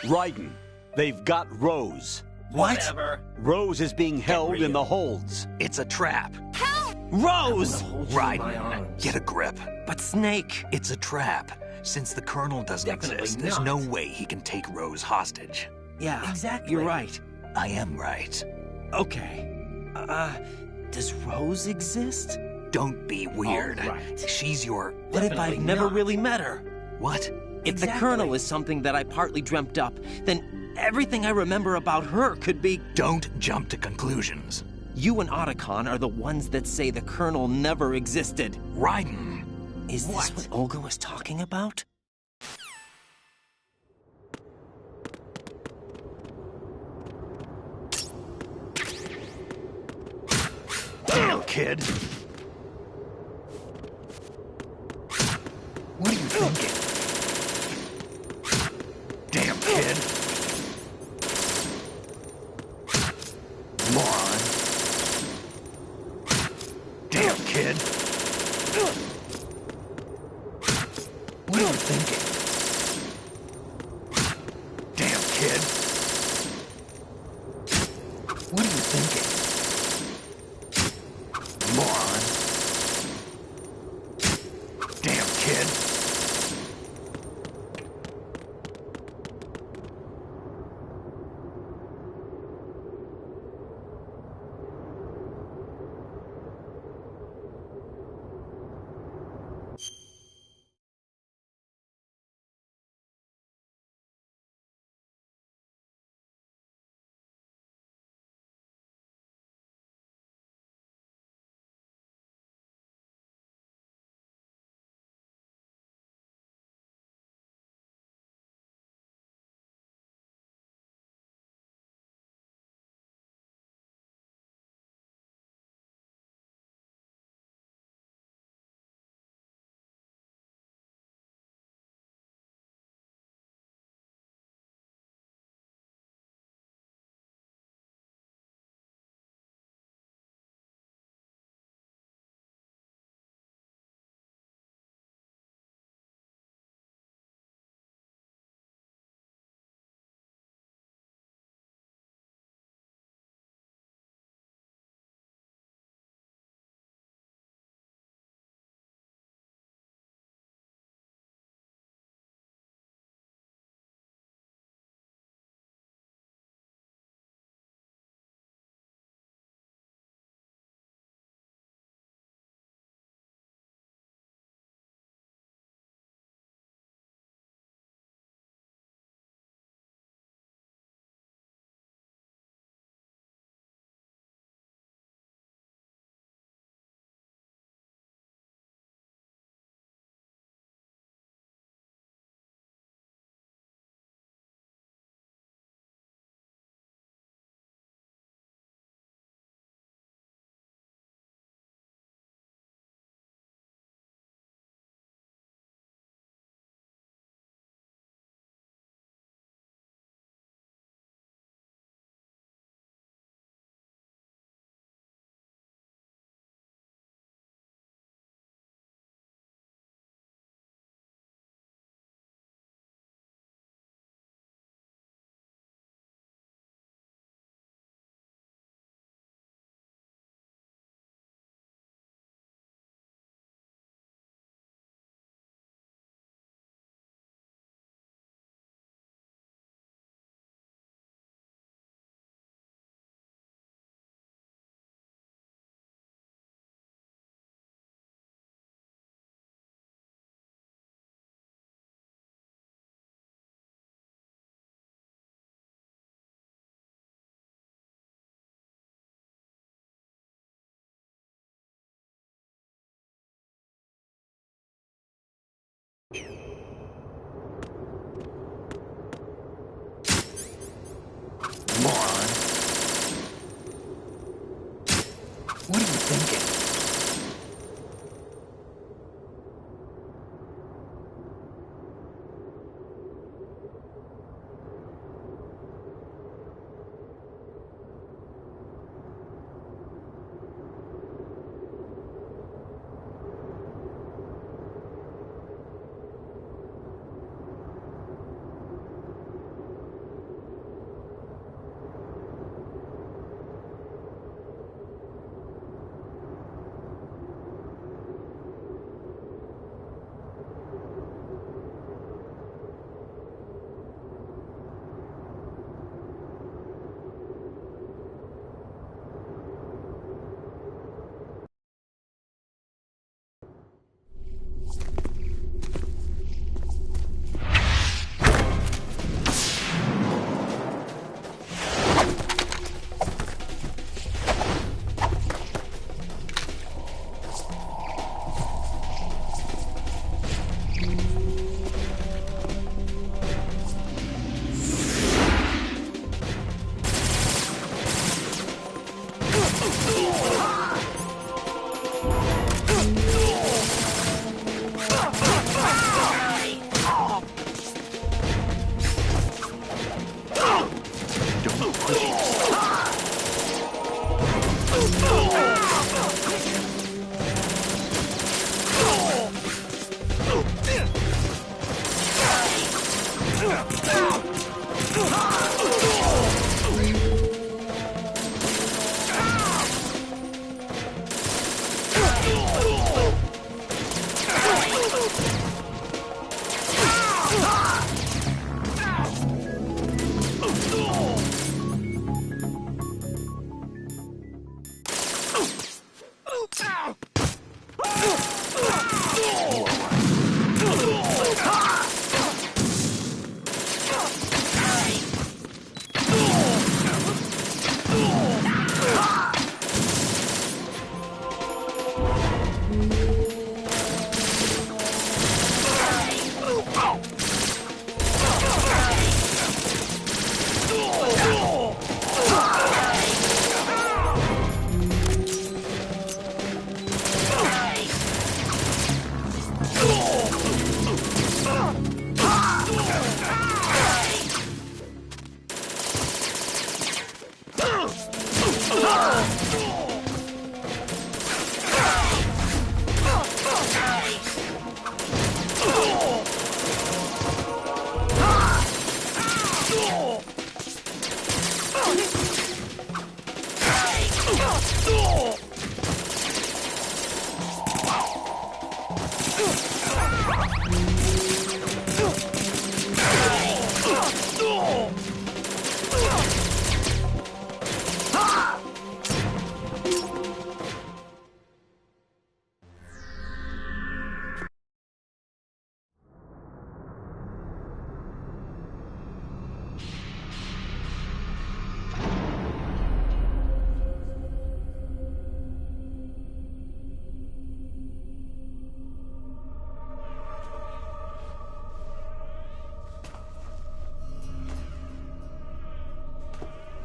Raiden, they've got Rose. What? Whatever. Rose is being held in the holds. It's a trap. Hold Rose! you in my Raiden, arms. get a grip. But Snake. It's a trap. Since the Colonel doesn't Definitely exist, there's not. no way he can take Rose hostage. Yeah, Exactly. you're right. I am right. Okay. Does Rose exist? Don't be weird. All right. She's your... What if Definitely I've never not. really met her? What? If the Exactly. Colonel is something that I partly dreamt up, then everything I remember about her could be... Don't jump to conclusions. You and Otacon are the ones that say the Colonel never existed. Raiden. Is this What? what Olga was talking about? Damn, kid. What are you thinking? Damn, kid. Moron. Damn, kid. What are you thinking? Damn, kid. What are you thinking? Moron. Damn, kid.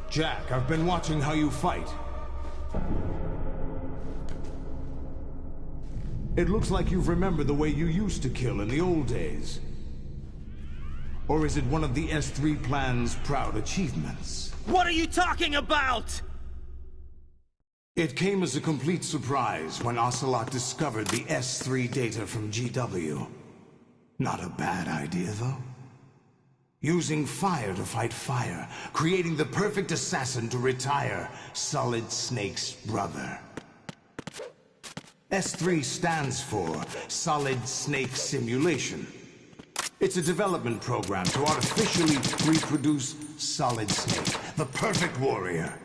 Jack, I've been watching how you fight. It looks like you've remembered the way you used to kill in the old days. Or is it one of the S3 plan's proud achievements? What are you talking about? It came as a complete surprise when Ocelot discovered the S3 data from GW. Not a bad idea, though. Using fire to fight fire, creating the perfect assassin to retire Solid Snake's brother. S3 stands for Solid Snake Simulation. It's a development program to artificially reproduce Solid Snake, the perfect warrior.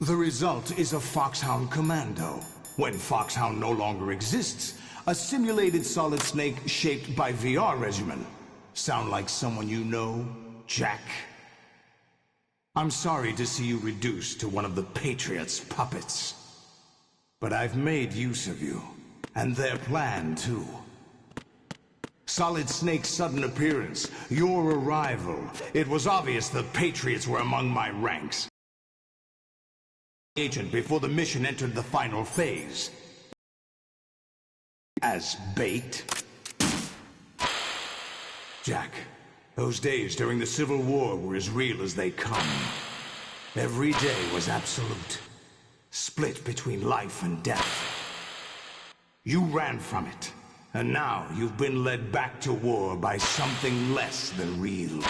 The result is a Foxhound Commando. When Foxhound no longer exists, a simulated Solid Snake shaped by VR regimen. Sound like someone you know, Jack? I'm sorry to see you reduced to one of the Patriots' puppets. But I've made use of you, and their plan too. Solid Snake's sudden appearance, your arrival. It was obvious the Patriots were among my ranks. Agent before the mission entered the final phase. As bait. Jack, those days during the Civil War were as real as they come. Every day was absolute. Split between life and death. You ran from it, and now you've been led back to war by something less than real.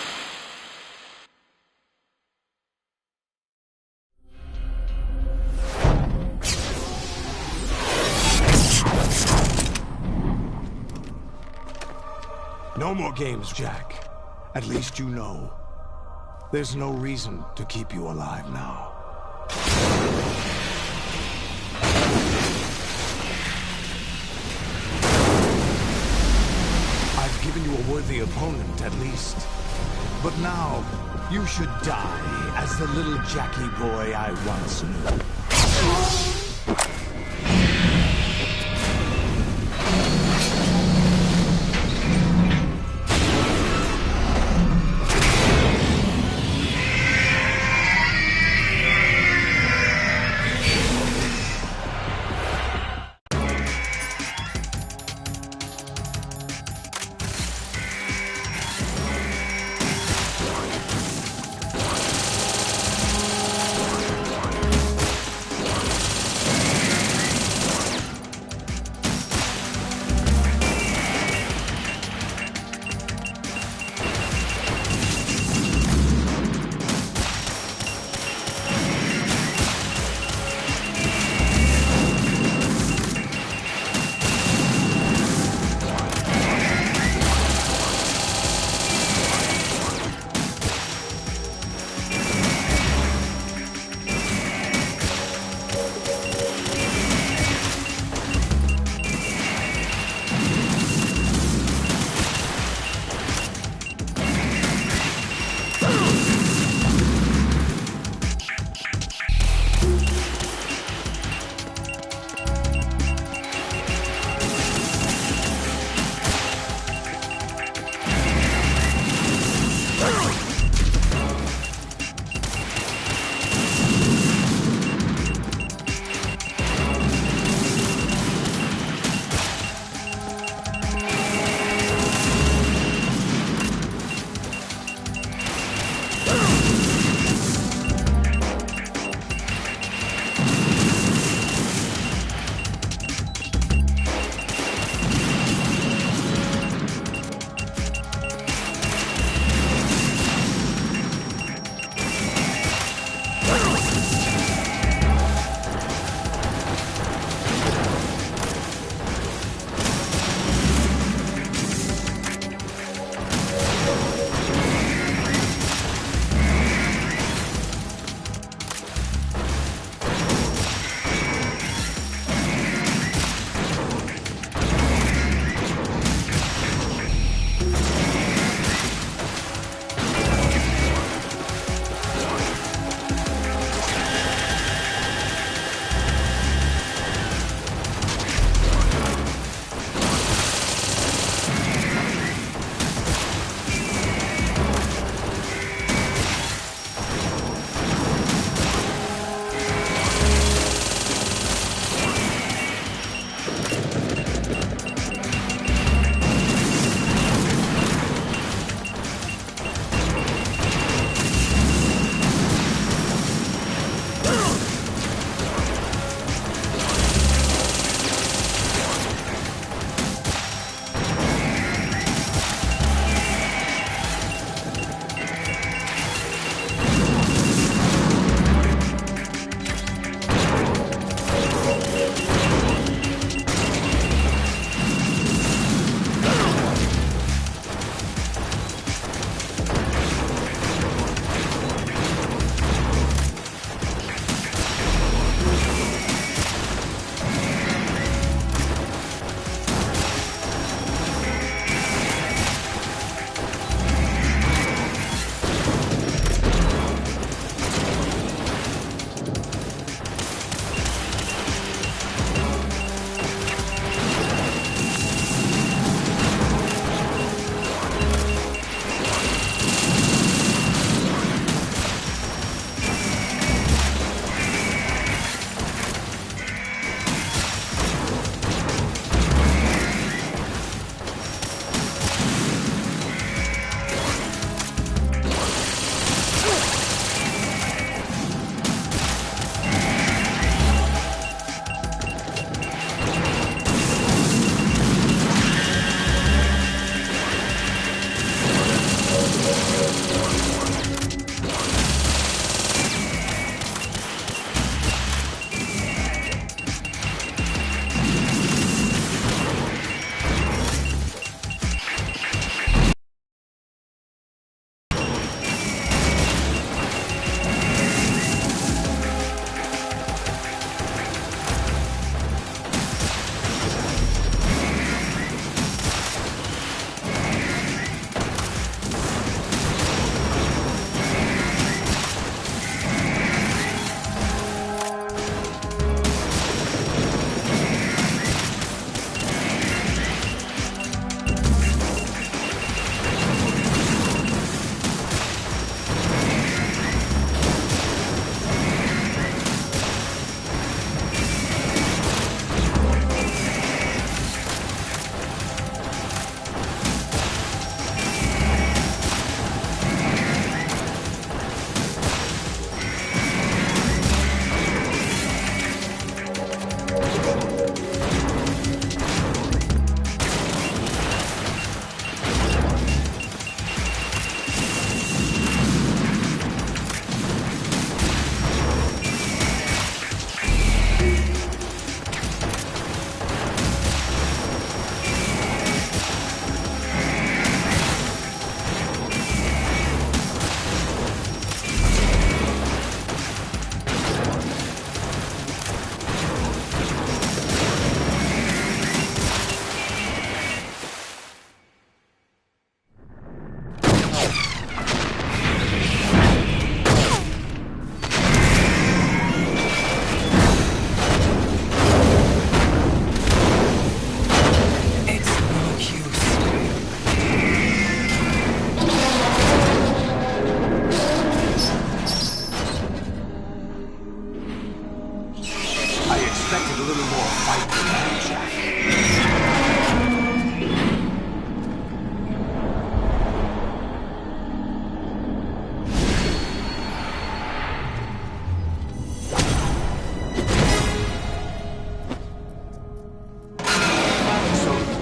No more games, Jack. At least you know. There's no reason to keep you alive now. I've given you a worthy opponent, at least. But now, you should die as the little Jackie boy I once knew.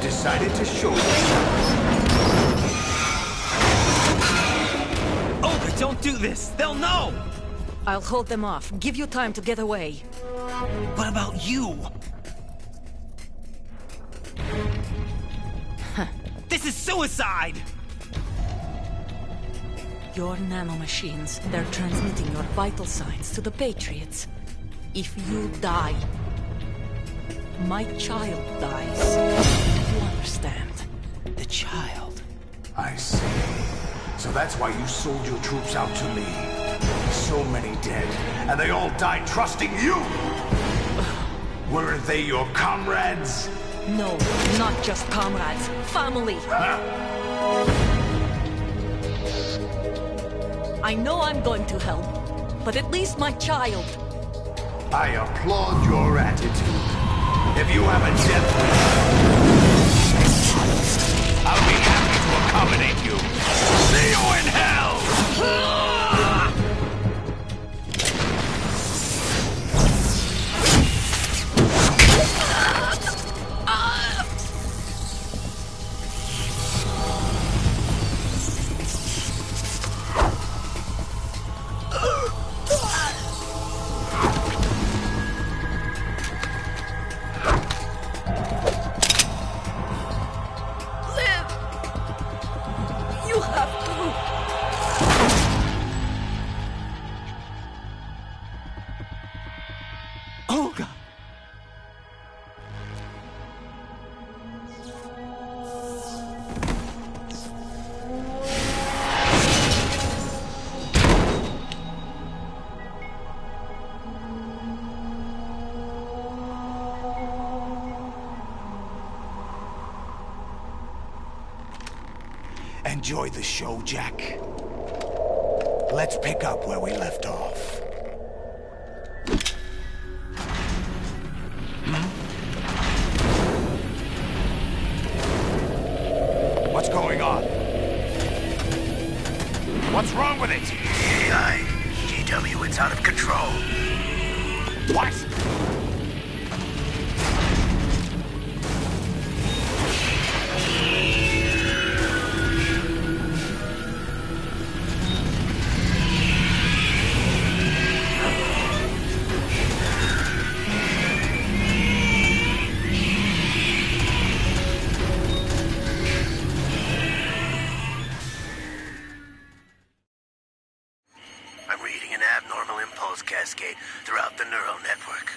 decided to show yourself. Olga, don't do this! They'll know! I'll hold them off. Give you time to get away. What about you? This is suicide! Your nanomachines, they're transmitting your vital signs to the Patriots. If you die, my child dies. You understand? The child. I see. So that's why you sold your troops out to me. So many dead, and they all died trusting you! Weren't they your comrades? No, not just comrades. Family! I know I'm going to help, but at least my child. I applaud your attitude. If you have a death wish, I'll be happy to accommodate you. See you in hell! Olga! Enjoy the show, Jack. Let's pick up where we left off. What's going on? What's wrong with it? GW, it's out of control. What? I'm reading an abnormal impulse cascade throughout the neural network.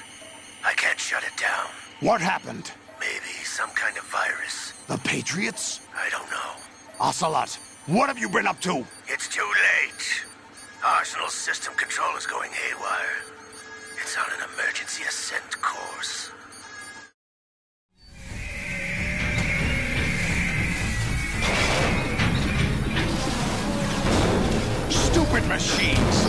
I can't shut it down. What happened? Maybe some kind of virus. The Patriots? I don't know. Ocelot, what have you been up to? It's too late. Arsenal's system control is going haywire. It's on an emergency ascent course. Stupid machines!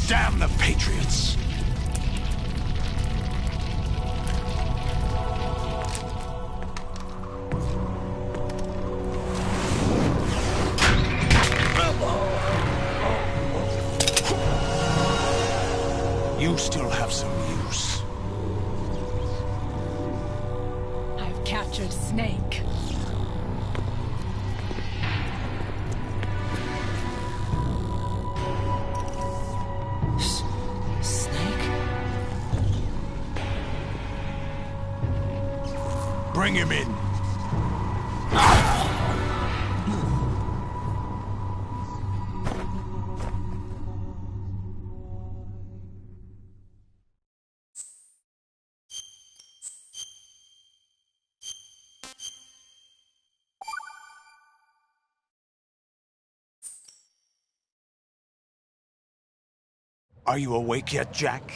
Damn the Patriots! You still have some use. I've captured Snake. Snake? Bring him in. Are you awake yet, Jack?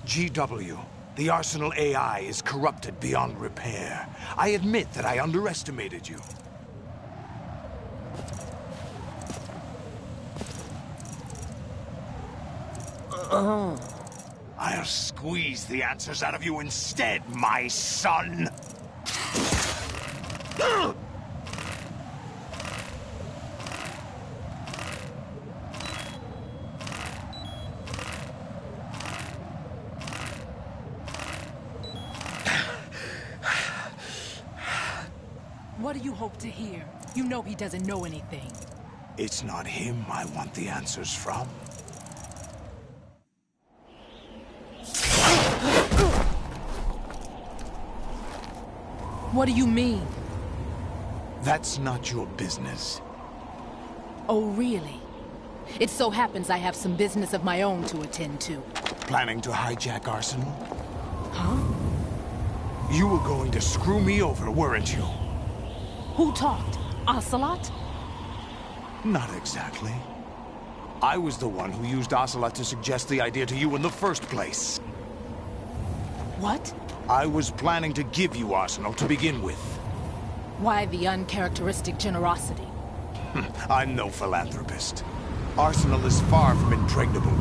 GW, the Arsenal AI is corrupted beyond repair. I admit that I underestimated you. I'll squeeze the answers out of you instead, my son! What do you hope to hear? You know he doesn't know anything. It's not him I want the answers from. What do you mean? That's not your business. Oh, really? It so happens I have some business of my own to attend to. Planning to hijack Arsenal? Huh? You were going to screw me over, weren't you? Who talked? Ocelot? Not exactly. I was the one who used Ocelot to suggest the idea to you in the first place. What? I was planning to give you Arsenal to begin with. Why the uncharacteristic generosity? I'm no philanthropist. Arsenal is far from impregnable.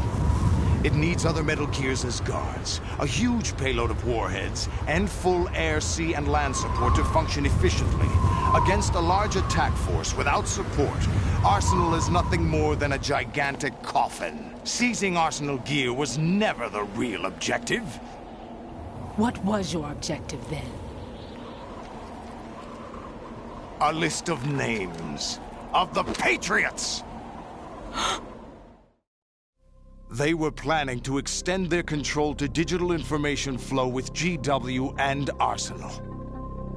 It needs other Metal Gears as guards, a huge payload of warheads, and full air, sea, and land support to function efficiently. Against a large attack force without support, Arsenal is nothing more than a gigantic coffin. Seizing Arsenal gear was never the real objective. What was your objective then? A list of names of the Patriots! They were planning to extend their control to digital information flow with GW and Arsenal.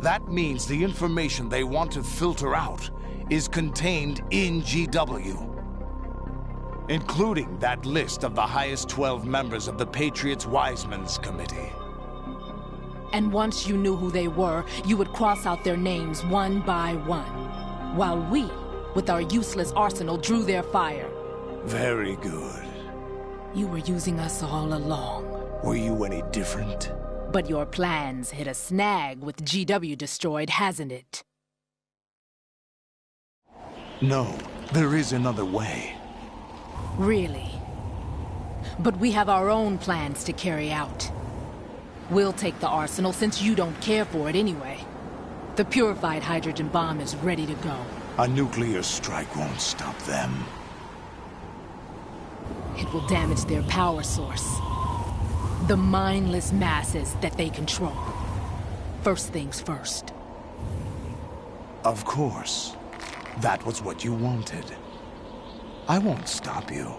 That means the information they want to filter out is contained in GW, including that list of the highest 12 members of the Patriots Wiseman's Committee. And once you knew who they were, you would cross out their names one by one, while we, with our useless arsenal, drew their fire. Very good. You were using us all along. Were you any different? But your plans hit a snag with GW destroyed, hasn't it? No, there is another way. Really? But we have our own plans to carry out. We'll take the arsenal since you don't care for it anyway. The purified hydrogen bomb is ready to go. A nuclear strike won't stop them. It will damage their power source. The mindless masses that they control. First things first. Of course. That was what you wanted. I won't stop you.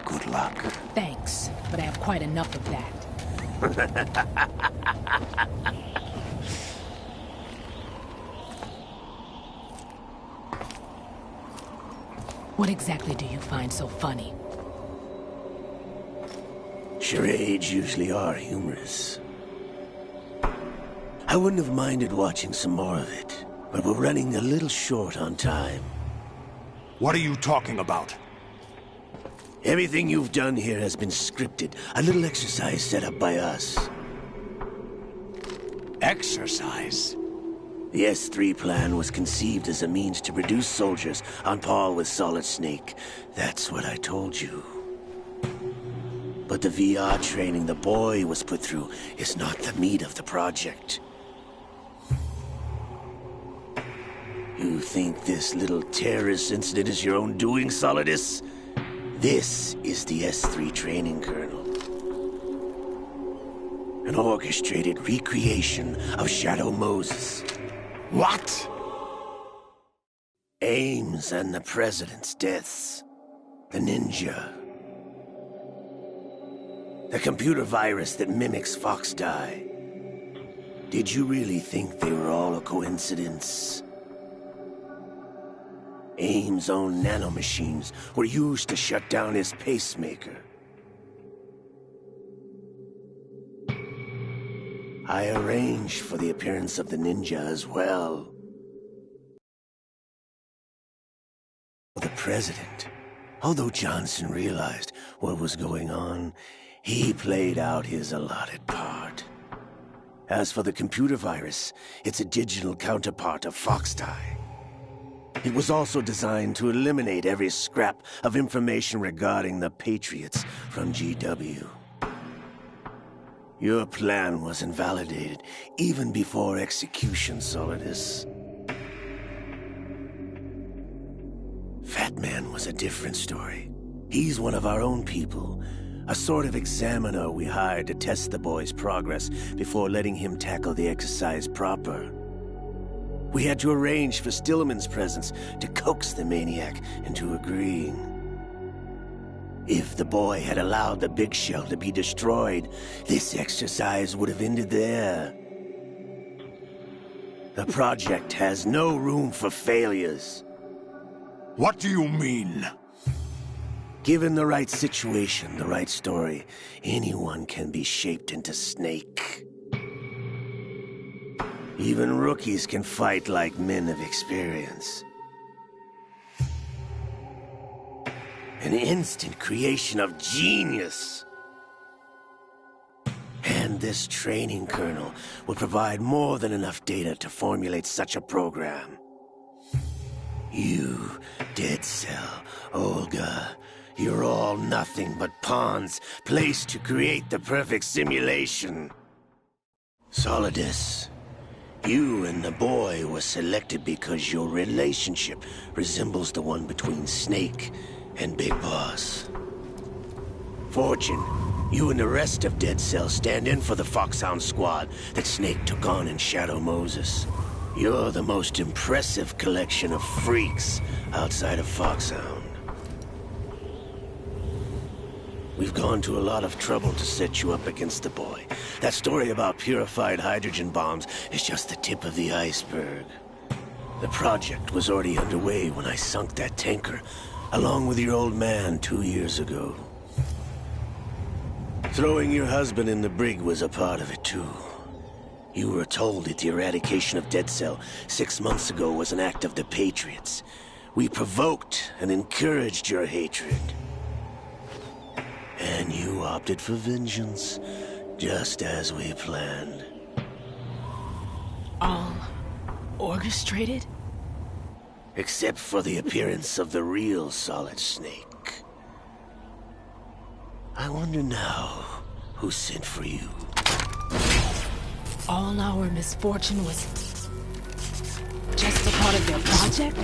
Good luck. Thanks, but I have quite enough of that. What exactly do you find so funny? Charades usually are humorous. I wouldn't have minded watching some more of it, but we're running a little short on time. What are you talking about? Everything you've done here has been scripted. A little exercise set up by us. Exercise? The S3 plan was conceived as a means to produce soldiers on par with Solid Snake. That's what I told you. But the VR training the boy was put through is not the meat of the project. You think this little terrorist incident is your own doing, Solidus? This is the S3 training kernel. An orchestrated recreation of Shadow Moses. What? Ames and the President's deaths. The ninja. The computer virus that mimics Foxdie. Did you really think they were all a coincidence? Ames' own nanomachines were used to shut down his pacemaker. I arranged for the appearance of the ninja as well. The President Although Johnson realized what was going on, he played out his allotted part. As for the computer virus, it's a digital counterpart of Foxdie. It was also designed to eliminate every scrap of information regarding the Patriots from GW. Your plan was invalidated even before execution, Solidus. Fat Man was a different story. He's one of our own people, a sort of examiner we hired to test the boy's progress before letting him tackle the exercise proper. We had to arrange for Stillman's presence to coax the maniac into agreeing. If the boy had allowed the big shell to be destroyed, this exercise would have ended there. The project has no room for failures. What do you mean? Given the right situation, the right story, anyone can be shaped into Snake. Even rookies can fight like men of experience. An instant creation of genius. And this training kernel will provide more than enough data to formulate such a program. You, Dead Cell, Olga, you're all nothing but pawns placed to create the perfect simulation. Solidus, you and the boy were selected because your relationship resembles the one between Snake and Big Boss. Fortune, you and the rest of Dead Cell stand in for the Foxhound squad that Snake took on in Shadow Moses. You're the most impressive collection of freaks outside of Foxhound. We've gone to a lot of trouble to set you up against the boy. That story about purified hydrogen bombs is just the tip of the iceberg. The project was already underway when I sunk that tanker, along with your old man 2 years ago. Throwing your husband in the brig was a part of it too. You were told that the eradication of Dead Cell 6 months ago was an act of the Patriots. We provoked and encouraged your hatred. And you opted for vengeance, just as we planned. All orchestrated? Except for the appearance of the real Solid Snake. I wonder now who sent for you. All our misfortune was just a part of their project?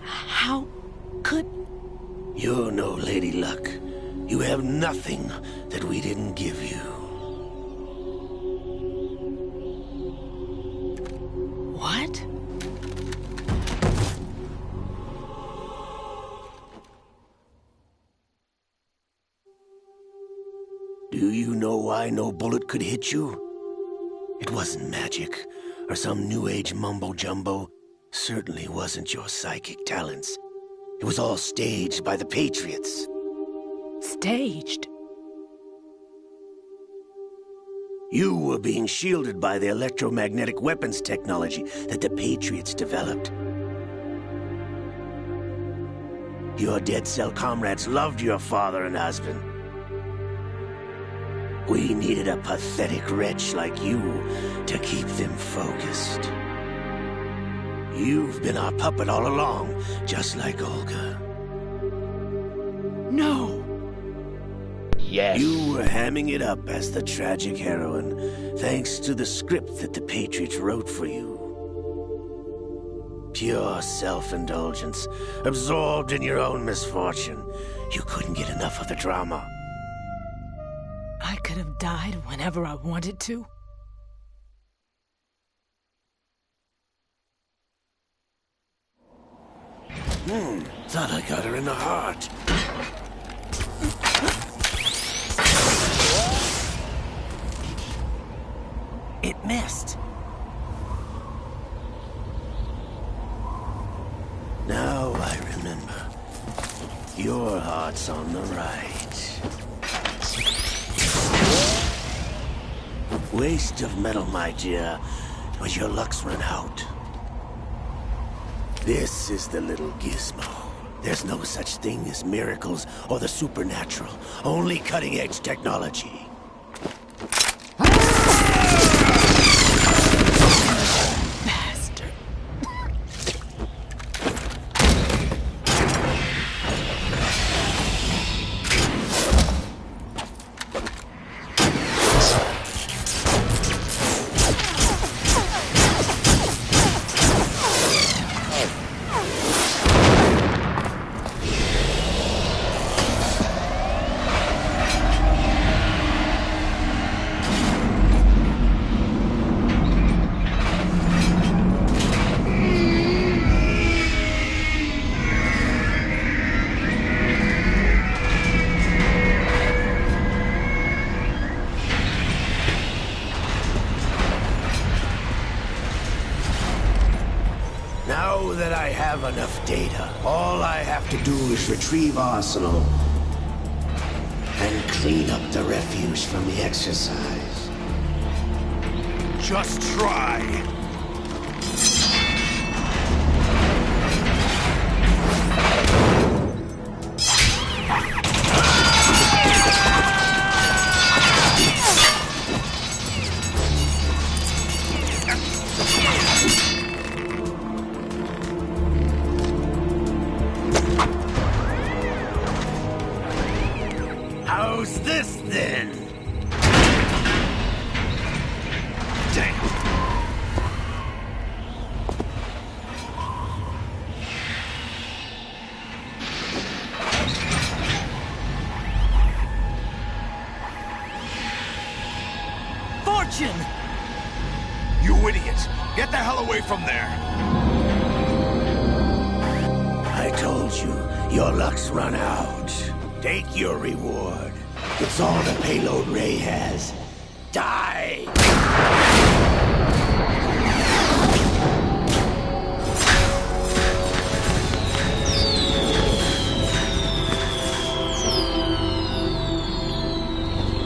How could... You're no Lady Luck. You have nothing that we didn't give you. What? Do you know why no bullet could hit you? It wasn't magic, or some new age mumbo-jumbo. Certainly wasn't your psychic talents. It was all staged by the Patriots. Staged? You were being shielded by the electromagnetic weapons technology that the Patriots developed. Your Dead Cell comrades loved your father and husband. We needed a pathetic wretch like you to keep them focused. You've been our puppet all along, just like Olga. No! Yes. You were hamming it up as the tragic heroine, thanks to the script that the Patriots wrote for you. Pure self-indulgence, absorbed in your own misfortune. You couldn't get enough of the drama. I could have died whenever I wanted to. Thought I got her in the heart. It missed. Now I remember. Your heart's on the right. Waste of metal, my dear, but your luck's run out. This is the little gizmo. There's no such thing as miracles or the supernatural, only cutting-edge technology. Bastard. Now that I have enough data, all I have to do is retrieve Arsenal and clean up the refuse from the exercise. Just try. How's this then? Damn. Fortune! You idiot! Get the hell away from there! I told you, your luck's run out. Take your reward. It's all the payload Ray has. Die!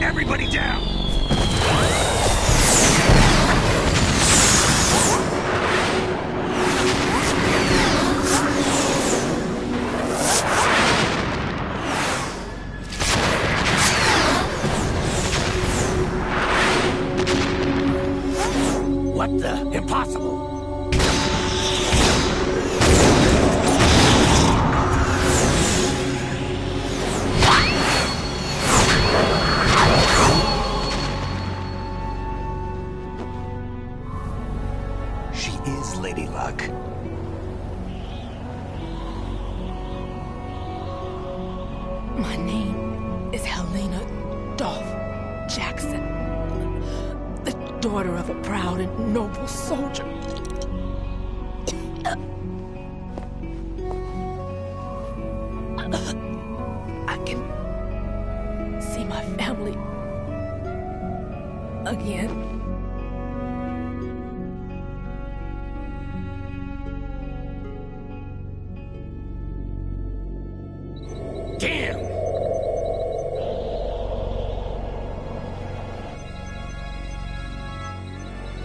Everybody down! What the? Impossible! She is Lady Luck. My name is Helena Dolph Jackson, the daughter of a proud and noble soldier. I can see my family again. Damn!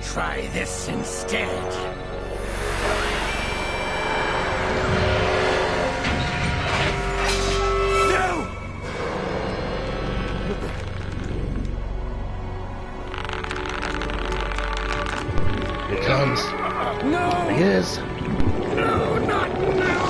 Try this instead. No! Here it comes. No! There he is. No, not now!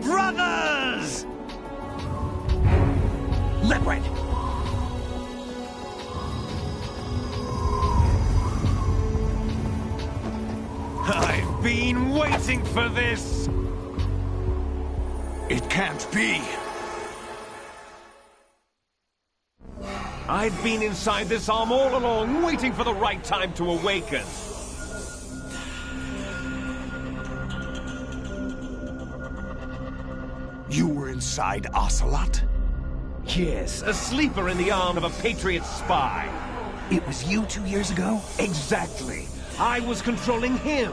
Brothers! Liquid! I've been waiting for this! It can't be! I've been inside this arm all along, waiting for the right time to awaken. You were inside Ocelot? Yes, a sleeper in the arm of a Patriot spy. It was you 2 years ago? Exactly. I was controlling him.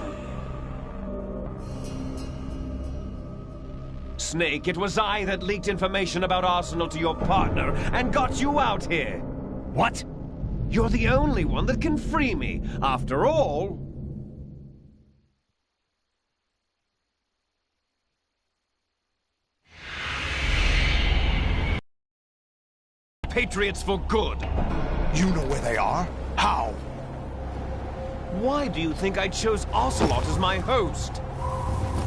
Snake, it was I that leaked information about Arsenal to your partner and got you out here. What? You're the only one that can free me. After all... Patriots for good. You know where they are? How? Why do you think I chose Ocelot as my host?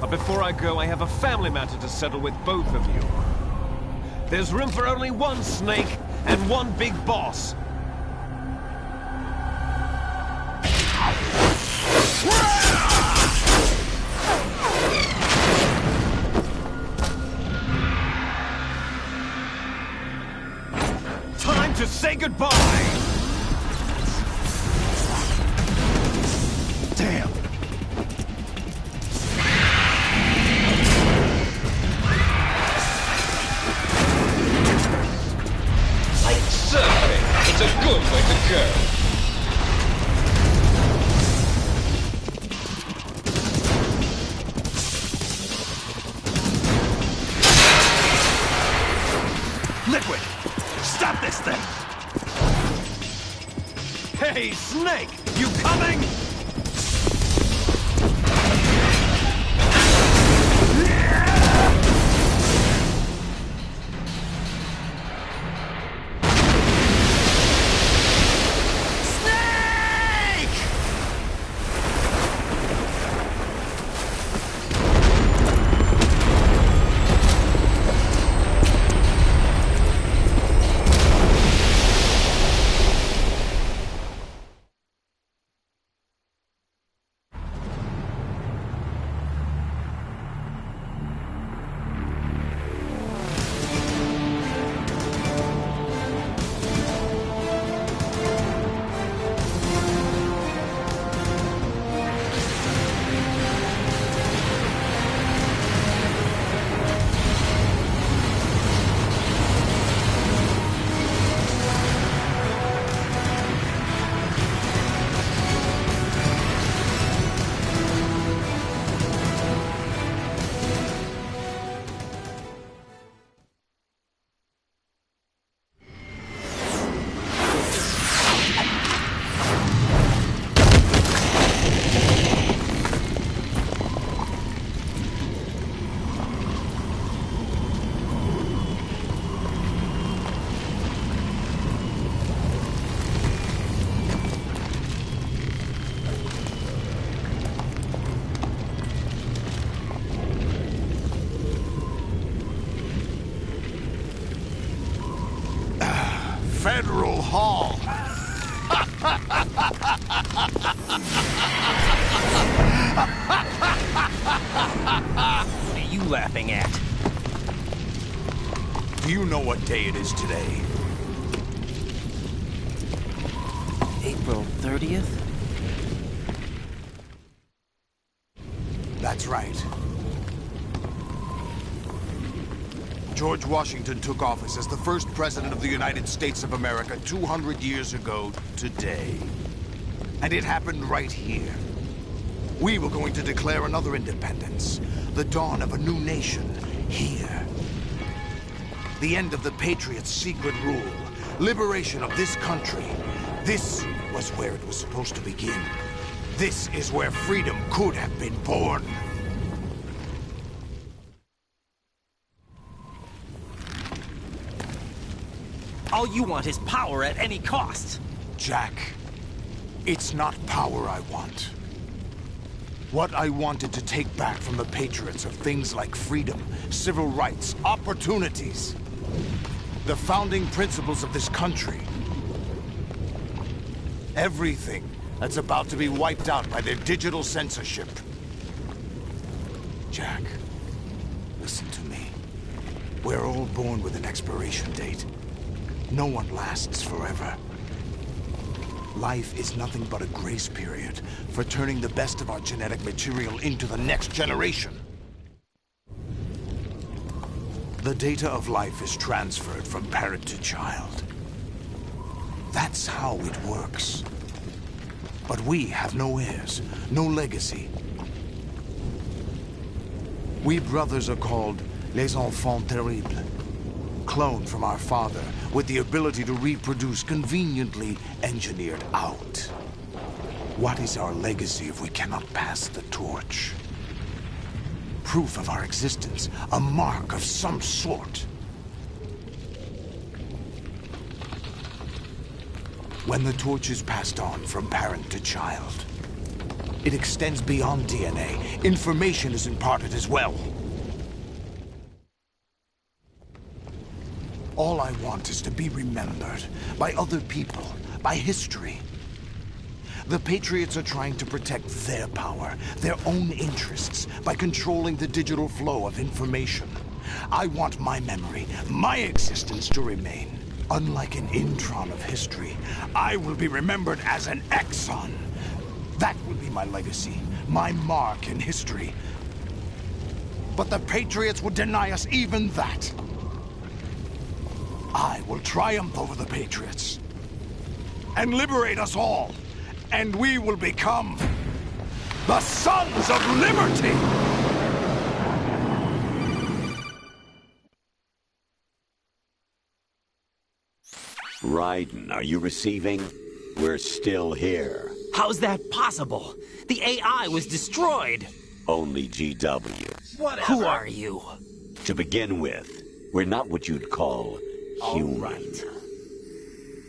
But before I go, I have a family matter to settle with both of you. There's room for only one Snake and one big boss. Time to say goodbye! Damn. Like surfing. It's a good way to go. Liquid! Stop this thing! Hey, Snake! You coming? Federal Hall. What are you laughing at? Do you know what day it is today? April 30th? That's right. George Washington took office as the first president of the United States of America 200 years ago today. And it happened right here. We were going to declare another independence, the dawn of a new nation, here. The end of the Patriots' secret rule, liberation of this country. This was where it was supposed to begin. This is where freedom could have been born. All you want is power at any cost. Jack, it's not power I want. What I wanted to take back from the Patriots are things like freedom, civil rights, opportunities. The founding principles of this country. Everything that's about to be wiped out by their digital censorship. Jack, listen to me. We're all born with an expiration date. No one lasts forever. Life is nothing but a grace period for turning the best of our genetic material into the next generation. The data of life is transferred from parent to child. That's how it works. But we have no heirs, no legacy. We brothers are called les enfants terribles. Cloned from our father, with the ability to reproduce conveniently engineered out. What is our legacy if we cannot pass the torch? Proof of our existence, a mark of some sort. When the torch is passed on from parent to child, it extends beyond DNA. Information is imparted as well. All I want is to be remembered by other people, by history. The Patriots are trying to protect their power, their own interests, by controlling the digital flow of information. I want my memory, my existence to remain. Unlike an intron of history, I will be remembered as an exon. That will be my legacy, my mark in history. But the Patriots would deny us even that. I will triumph over the Patriots and liberate us all, and we will become the Sons of Liberty! Raiden, are you receiving? We're still here. How's that possible? The AI was destroyed. Only GW. Whatever. Who are you? To begin with, we're not what you'd call human. Right.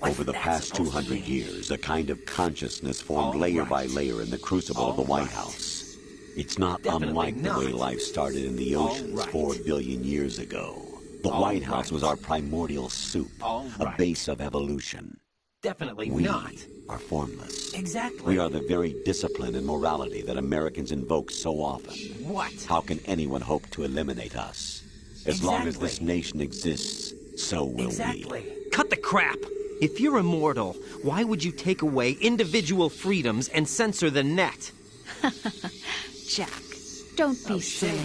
Over the past 200 years, a kind of consciousness formed layer by layer in the crucible of the White House. It's not unlike the way life started in the oceans 4 billion years ago. The White House was our primordial soup, a base of evolution. Definitely We not. are formless. Exactly. We are the very discipline and morality that Americans invoke so often. What? How can anyone hope to eliminate us? As long as this nation exists, so will we. Cut the crap! If you're immortal, why would you take away individual freedoms and censor the net? Jack, don't be silly.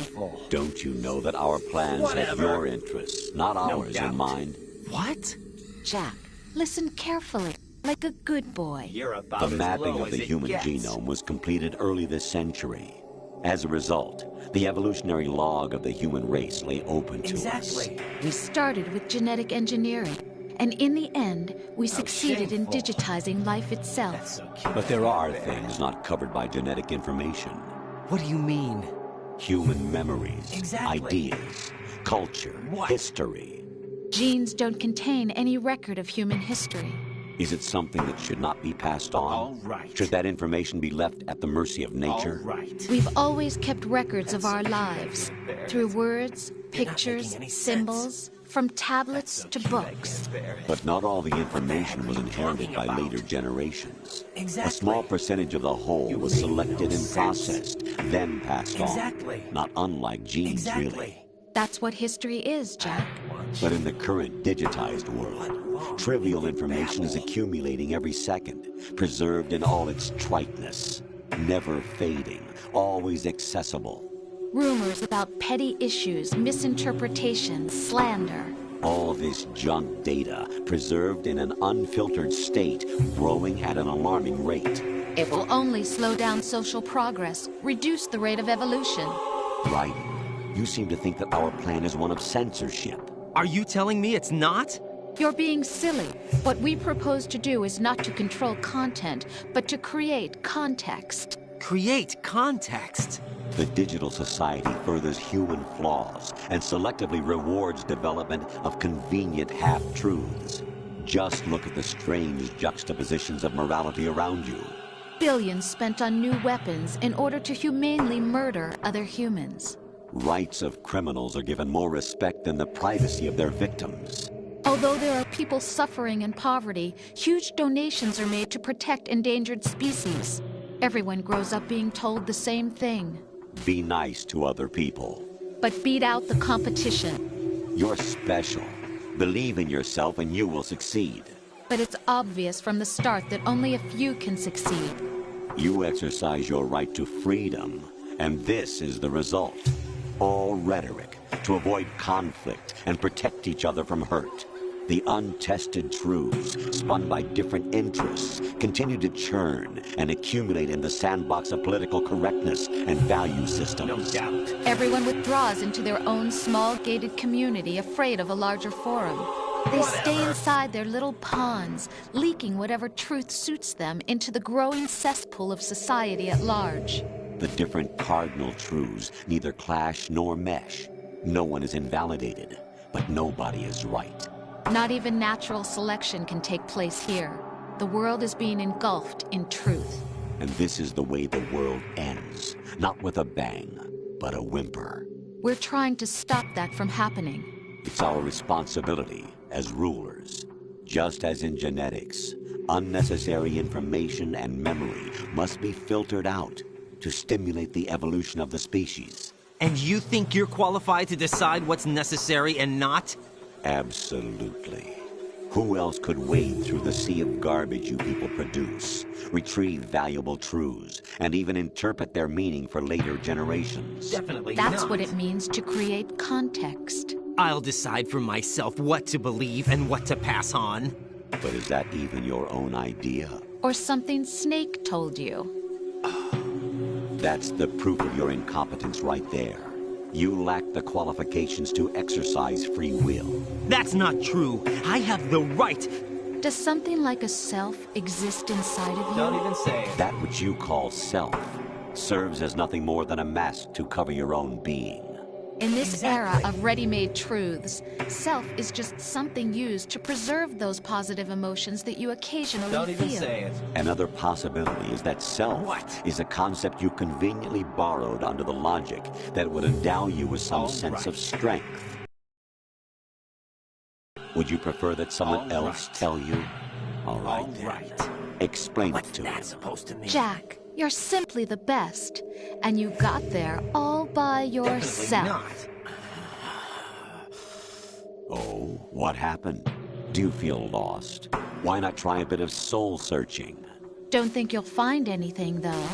Don't you know that our plans have your interests, not ours, in mind? What? Jack, listen carefully, like a good boy. The mapping of the human genome was completed early this century. As a result, the evolutionary log of the human race lay open to us. We started with genetic engineering, and in the end, we succeeded in digitizing life itself. But there are things not covered by genetic information. What do you mean? Human memories, ideas, culture, history. Genes don't contain any record of human history. Is it something that should not be passed on? Should that information be left at the mercy of nature? We've always kept records of our lives, through words, pictures, symbols, from tablets to books. But not all the information was inherited by later generations. A small percentage of the whole was selected and processed, then passed on. Not unlike genes, really. That's what history is, Jack. But in the current digitized world, trivial information is accumulating every second, preserved in all its triteness, never fading, always accessible. Rumors about petty issues, misinterpretations, slander. All this junk data, preserved in an unfiltered state, growing at an alarming rate. It will only slow down social progress, reduce the rate of evolution. Right. You seem to think that our plan is one of censorship. Are you telling me it's not? You're being silly. What we propose to do is not to control content, but to create context. Create context? The digital society furthers human flaws and selectively rewards development of convenient half-truths. Just look at the strange juxtapositions of morality around you. Billions spent on new weapons in order to humanely murder other humans. Rights of criminals are given more respect than the privacy of their victims. Although there are people suffering in poverty, huge donations are made to protect endangered species. Everyone grows up being told the same thing. Be nice to other people. But beat out the competition. You're special. Believe in yourself and you will succeed. But it's obvious from the start that only a few can succeed. You exercise your right to freedom, and this is the result. All rhetoric to avoid conflict and protect each other from hurt. The untested truths, spun by different interests, continue to churn and accumulate in the sandbox of political correctness and value systems. No doubt. Everyone withdraws into their own small gated community, afraid of a larger forum. They stay inside their little ponds, leaking whatever truth suits them into the growing cesspool of society at large. The different cardinal truths neither clash nor mesh. No one is invalidated, but nobody is right. Not even natural selection can take place here. The world is being engulfed in truth. And this is the way the world ends. Not with a bang, but a whimper. We're trying to stop that from happening. It's our responsibility as rulers. Just as in genetics, unnecessary information and memory must be filtered out to stimulate the evolution of the species. And you think you're qualified to decide what's necessary and not? Absolutely. Who else could wade through the sea of garbage you people produce, retrieve valuable truths, and even interpret their meaning for later generations? Definitely That's not. what it means to create context. I'll decide for myself what to believe and what to pass on. But is that even your own idea? Or something Snake told you. That's the proof of your incompetence right there. You lack the qualifications to exercise free will. That's not true. I have the right. Does something like a self exist inside of you? Don't even say it. That which you call self serves as nothing more than a mask to cover your own being. In this era of ready-made truths, self is just something used to preserve those positive emotions that you occasionally Don't even feel. say it. Another possibility is that self is a concept you conveniently borrowed under the logic that would endow you with some sense of strength. Would you prefer that someone else tell you? All right, then. Explain it to me. Supposed to mean? Jack, you're simply the best, and you got there all by yourself. Not. Oh, what happened? Do you feel lost? Why not try a bit of soul searching? Don't think you'll find anything, though.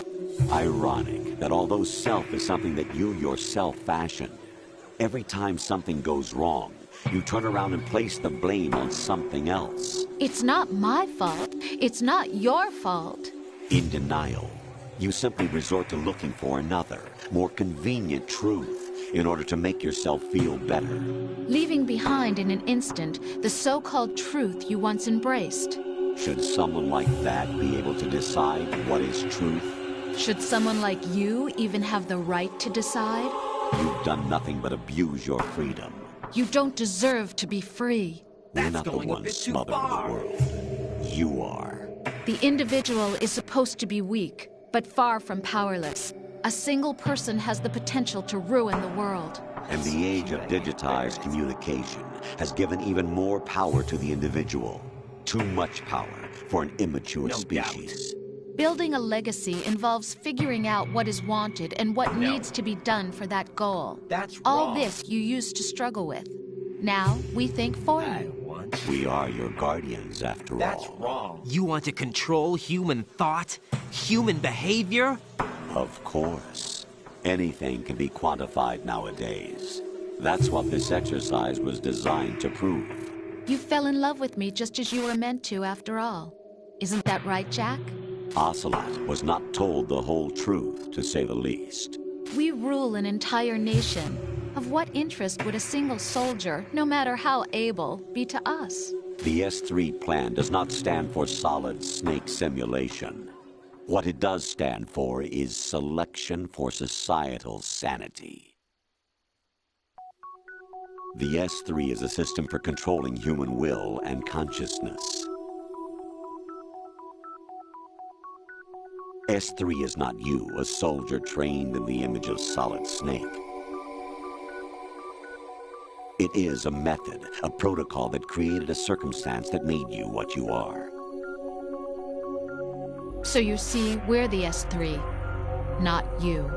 Ironic that although self is something that you yourself fashioned, every time something goes wrong, you turn around and place the blame on something else. It's not my fault. It's not your fault. In denial, you simply resort to looking for another, more convenient truth in order to make yourself feel better. Leaving behind in an instant the so-called truth you once embraced. Should someone like that be able to decide what is truth? Should someone like you even have the right to decide? You've done nothing but abuse your freedom. You don't deserve to be free. We're not the ones smothering the world. You are. The individual is supposed to be weak, but far from powerless. A single person has the potential to ruin the world. And the age of digitized communication has given even more power to the individual. Too much power for an immature species. Building a legacy involves figuring out what is wanted and what needs to be done for that goal. That's All wrong. this you used to struggle with. Now we think for you. We are your guardians, after all. That's wrong. You want to control human thought? Human behavior? Of course. Anything can be quantified nowadays. That's what this exercise was designed to prove. You fell in love with me just as you were meant to, after all. Isn't that right, Jack? Ocelot was not told the whole truth, to say the least. We rule an entire nation. Of what interest would a single soldier, no matter how able, be to us? The S3 plan does not stand for Solid Snake Simulation. What it does stand for is Selection for Societal Sanity. The S3 is a system for controlling human will and consciousness. S3 is not you, a soldier trained in the image of Solid Snake. It is a method, a protocol that created a circumstance that made you what you are. So you see, we're the S3, not you.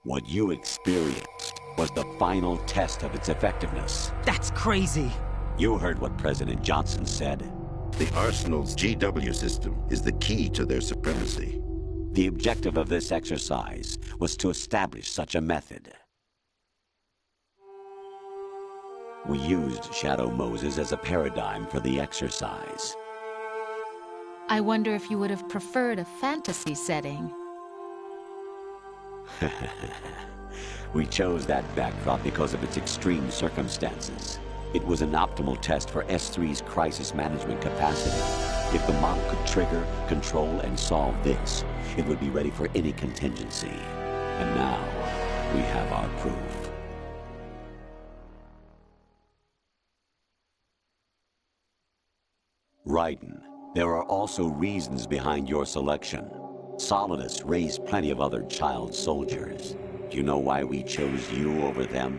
What you experienced was the final test of its effectiveness. That's crazy. You heard what President Johnson said. The Arsenal's GW system is the key to their supremacy. The objective of this exercise was to establish such a method. We used Shadow Moses as a paradigm for the exercise. I wonder if you would have preferred a fantasy setting. We chose that backdrop because of its extreme circumstances. It was an optimal test for S3's crisis management capacity. If the model could trigger, control, and solve this, it would be ready for any contingency. And now, we have our proof. Raiden, there are also reasons behind your selection. Solidus raised plenty of other child soldiers. Do you know why we chose you over them?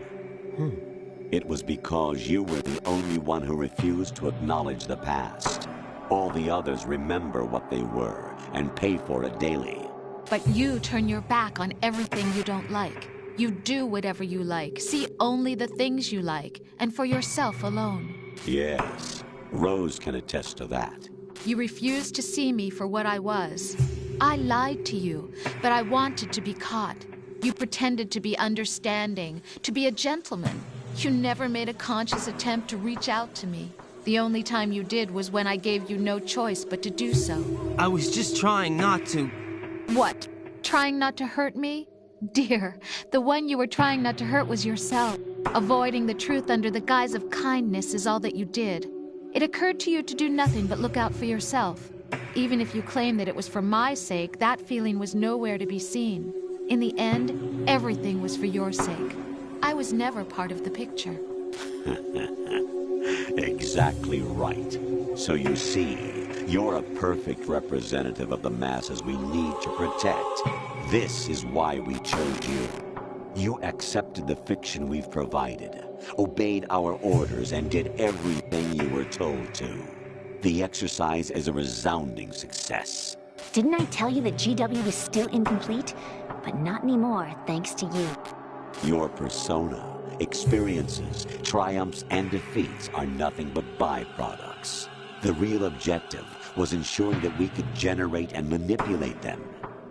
It was because you were the only one who refused to acknowledge the past. All the others remember what they were and pay for it daily. But you turn your back on everything you don't like. You do whatever you like, see only the things you like, and for yourself alone. Yes, Rose can attest to that. You refused to see me for what I was. I lied to you, but I wanted to be caught. You pretended to be understanding, to be a gentleman. You never made a conscious attempt to reach out to me. The only time you did was when I gave you no choice but to do so. I was just trying not to... What? Trying not to hurt me? Dear, the one you were trying not to hurt was yourself. Avoiding the truth under the guise of kindness is all that you did. It occurred to you to do nothing but look out for yourself. Even if you claim that it was for my sake, that feeling was nowhere to be seen. In the end, everything was for your sake. I was never part of the picture. Exactly right. So you see, you're a perfect representative of the masses we need to protect. This is why we chose you. You accepted the fiction we've provided, obeyed our orders, and did everything you were told to. The exercise is a resounding success. Didn't I tell you that GW was still incomplete? But not anymore, thanks to you. Your persona, experiences, triumphs, and defeats are nothing but byproducts. The real objective was ensuring that we could generate and manipulate them.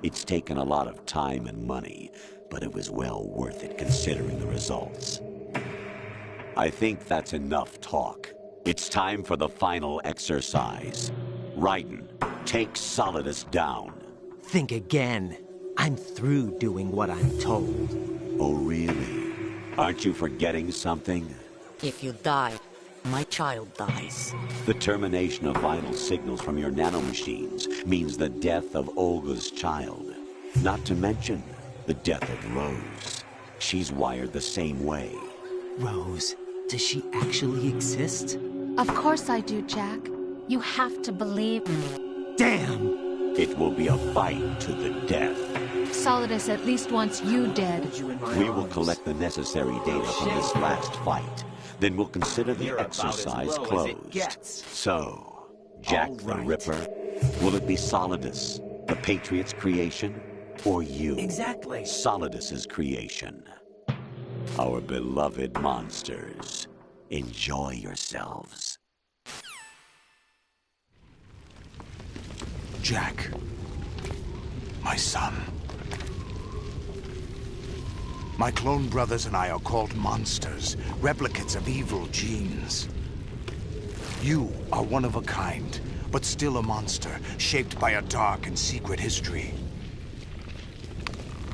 It's taken a lot of time and money, but it was well worth it considering the results. I think that's enough talk. It's time for the final exercise. Raiden, take Solidus down. Think again. I'm through doing what I'm told. Oh, really? Aren't you forgetting something? If you die, my child dies. The termination of vital signals from your nanomachines means the death of Olga's child. Not to mention the death of Rose. She's wired the same way. Rose, does she actually exist? Of course I do, Jack. You have to believe me. Damn! It will be a fight to the death. Solidus at least wants you dead. We will collect the necessary data from this last fight. Then we'll consider the exercise closed. So, Jack the Ripper, will it be Solidus, the Patriot's creation, or you? Exactly. Solidus's creation. Our beloved monsters, enjoy yourselves. Jack, my son. My clone brothers and I are called monsters, replicates of evil genes. You are one of a kind, but still a monster, shaped by a dark and secret history.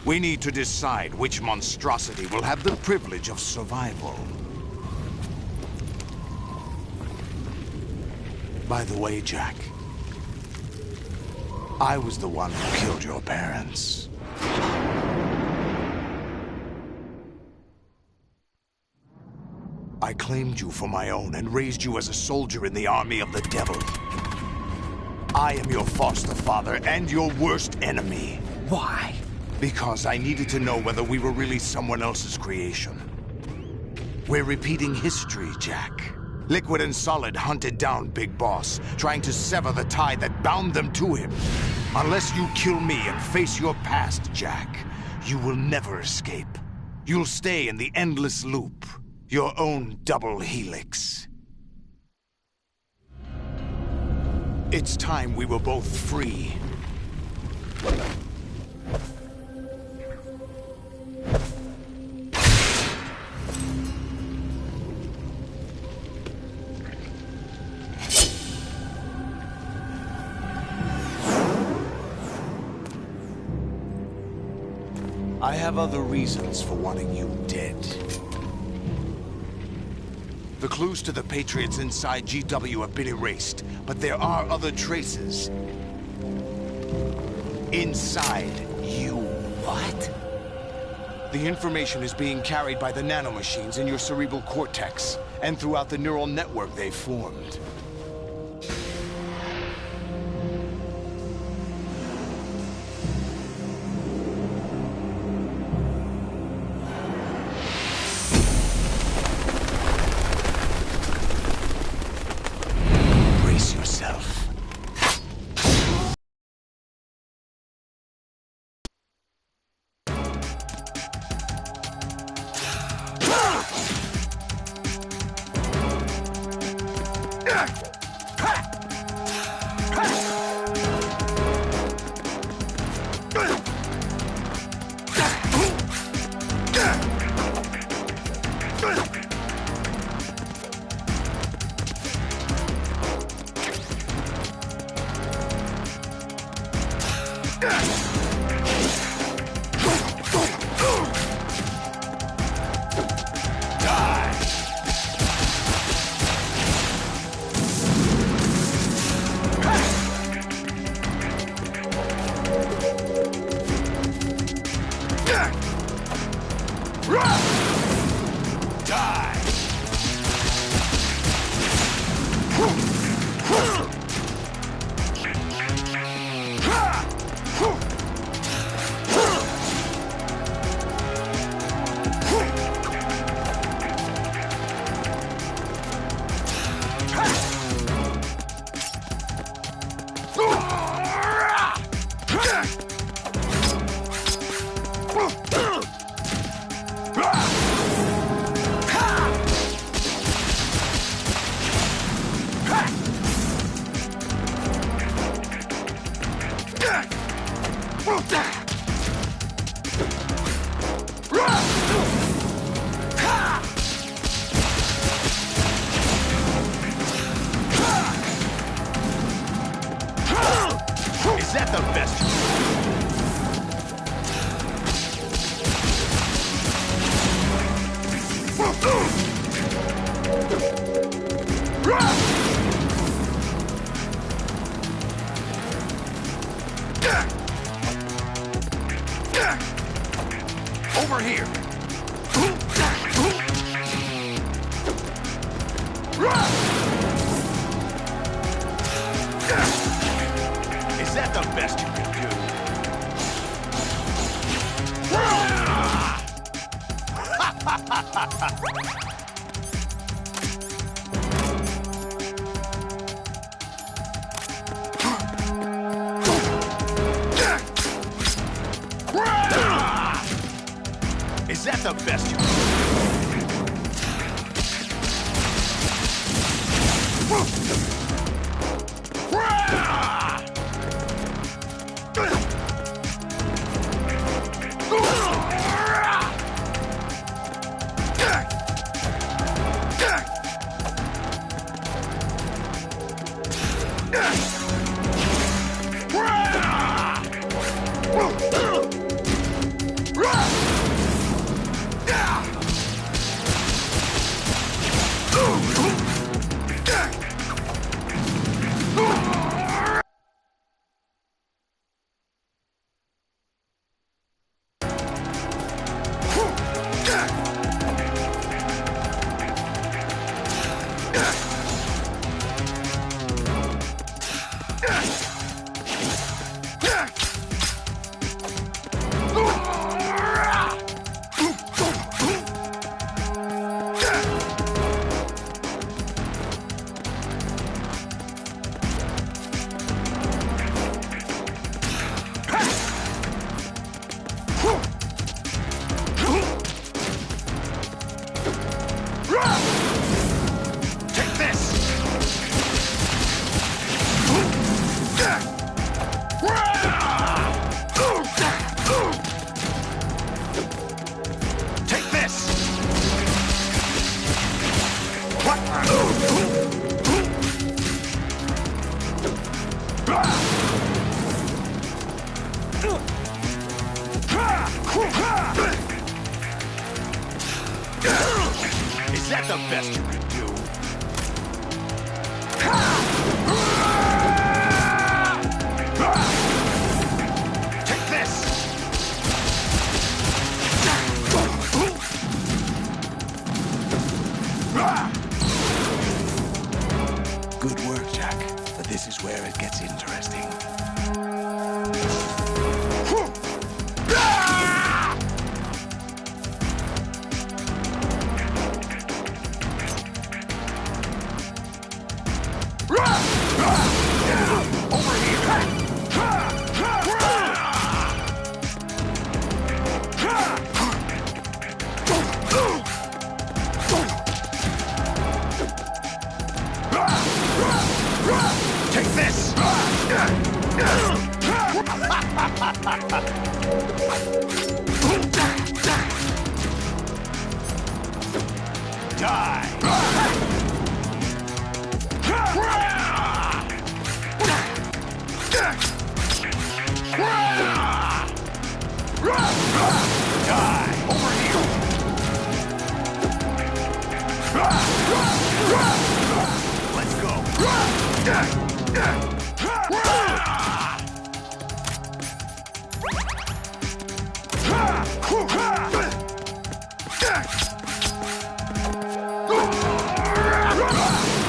We need to decide which monstrosity will have the privilege of survival. By the way, Jack, I was the one who killed your parents. I claimed you for my own and raised you as a soldier in the army of the devil. I am your foster father and your worst enemy. Why? Because I needed to know whether we were really someone else's creation. We're repeating history, Jack. Liquid and Solid hunted down Big Boss, trying to sever the tie that bound them to him. Unless you kill me and face your past, Jack, You will never escape. You'll stay in the endless loop. Your own double helix. It's time we were both free. I have other reasons for wanting you dead. The clues to the Patriots inside GW have been erased, but there are other traces. Inside you. What? The information is being carried by the nanomachines in your cerebral cortex, and throughout the neural network they've formed. Is that the best? Over here. Is that the best you can do? Is that the best you can Is that the best you can do? Take this! Good work, Jack. But this is where it gets interesting. Take this! Let's go!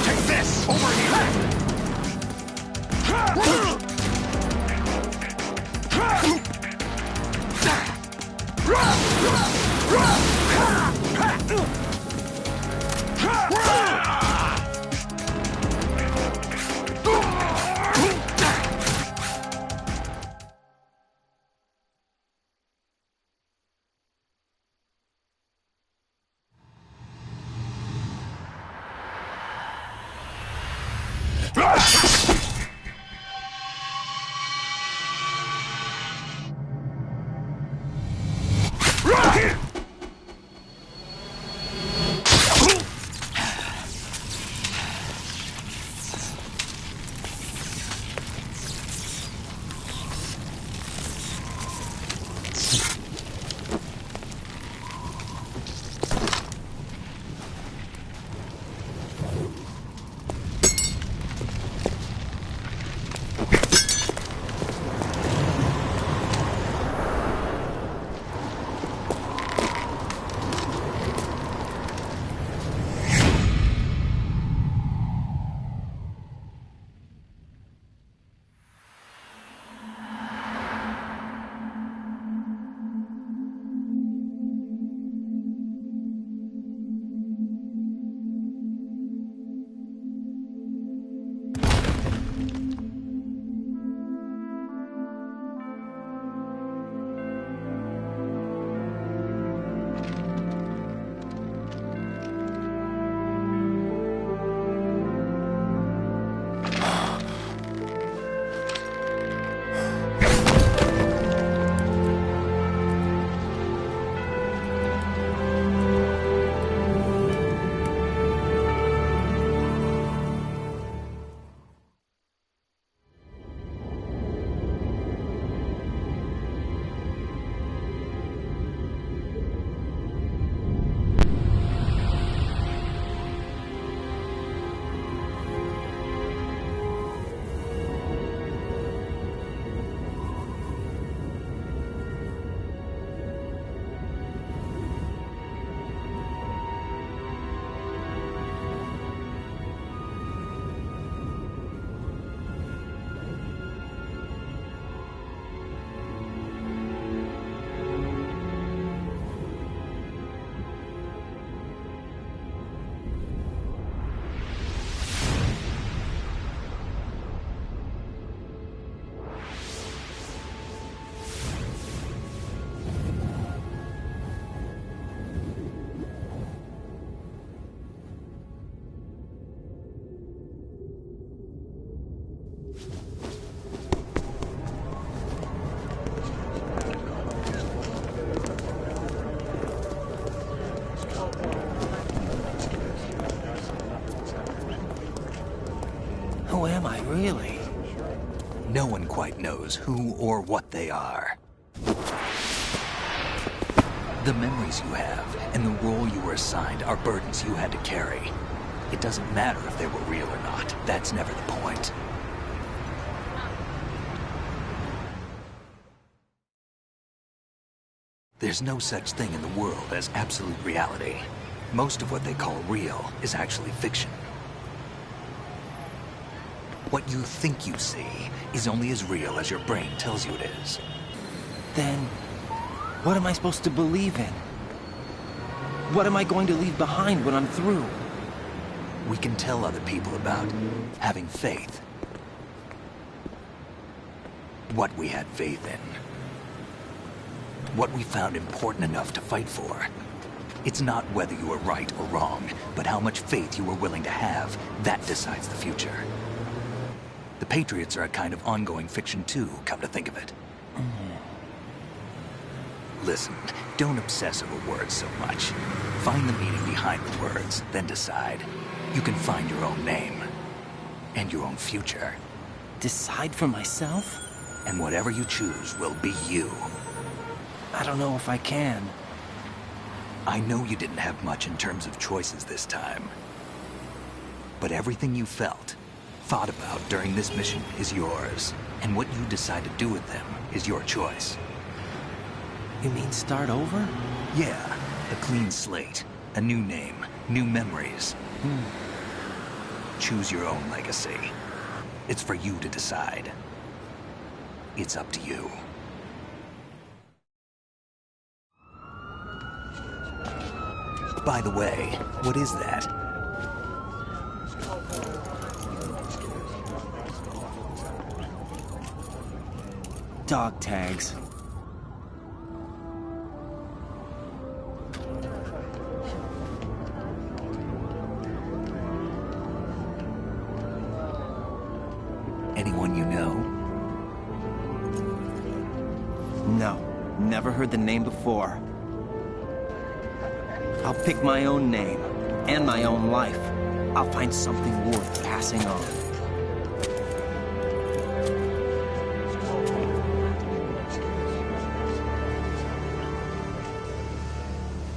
Take this! Over here! Who am I, really? No one quite knows who or what they are. The memories you have and the role you were assigned are burdens you had to carry. It doesn't matter if they were real or not. That's never the point. There's no such thing in the world as absolute reality. Most of what they call real is actually fiction. What you think you see is only as real as your brain tells you it is. Then, what am I supposed to believe in? What am I going to leave behind when I'm through? We can tell other people about having faith. What we had faith in. What we found important enough to fight for. It's not whether you were right or wrong, but how much faith you were willing to have. That decides the future. The Patriots are a kind of ongoing fiction too, come to think of it. Listen, don't obsess over words so much. Find the meaning behind the words, then decide. You can find your own name. And your own future. Decide for myself? And whatever you choose will be you. I don't know if I can. I know you didn't have much in terms of choices this time. But everything you felt, thought about during this mission is yours. And what you decide to do with them is your choice. You mean start over? Yeah, a clean slate, a new name, new memories. Choose your own legacy. It's for you to decide. It's up to you. By the way, what is that? Dog tags. Anyone you know? No, never heard the name before. I'll pick my own name, and my own life. I'll find something worth passing on.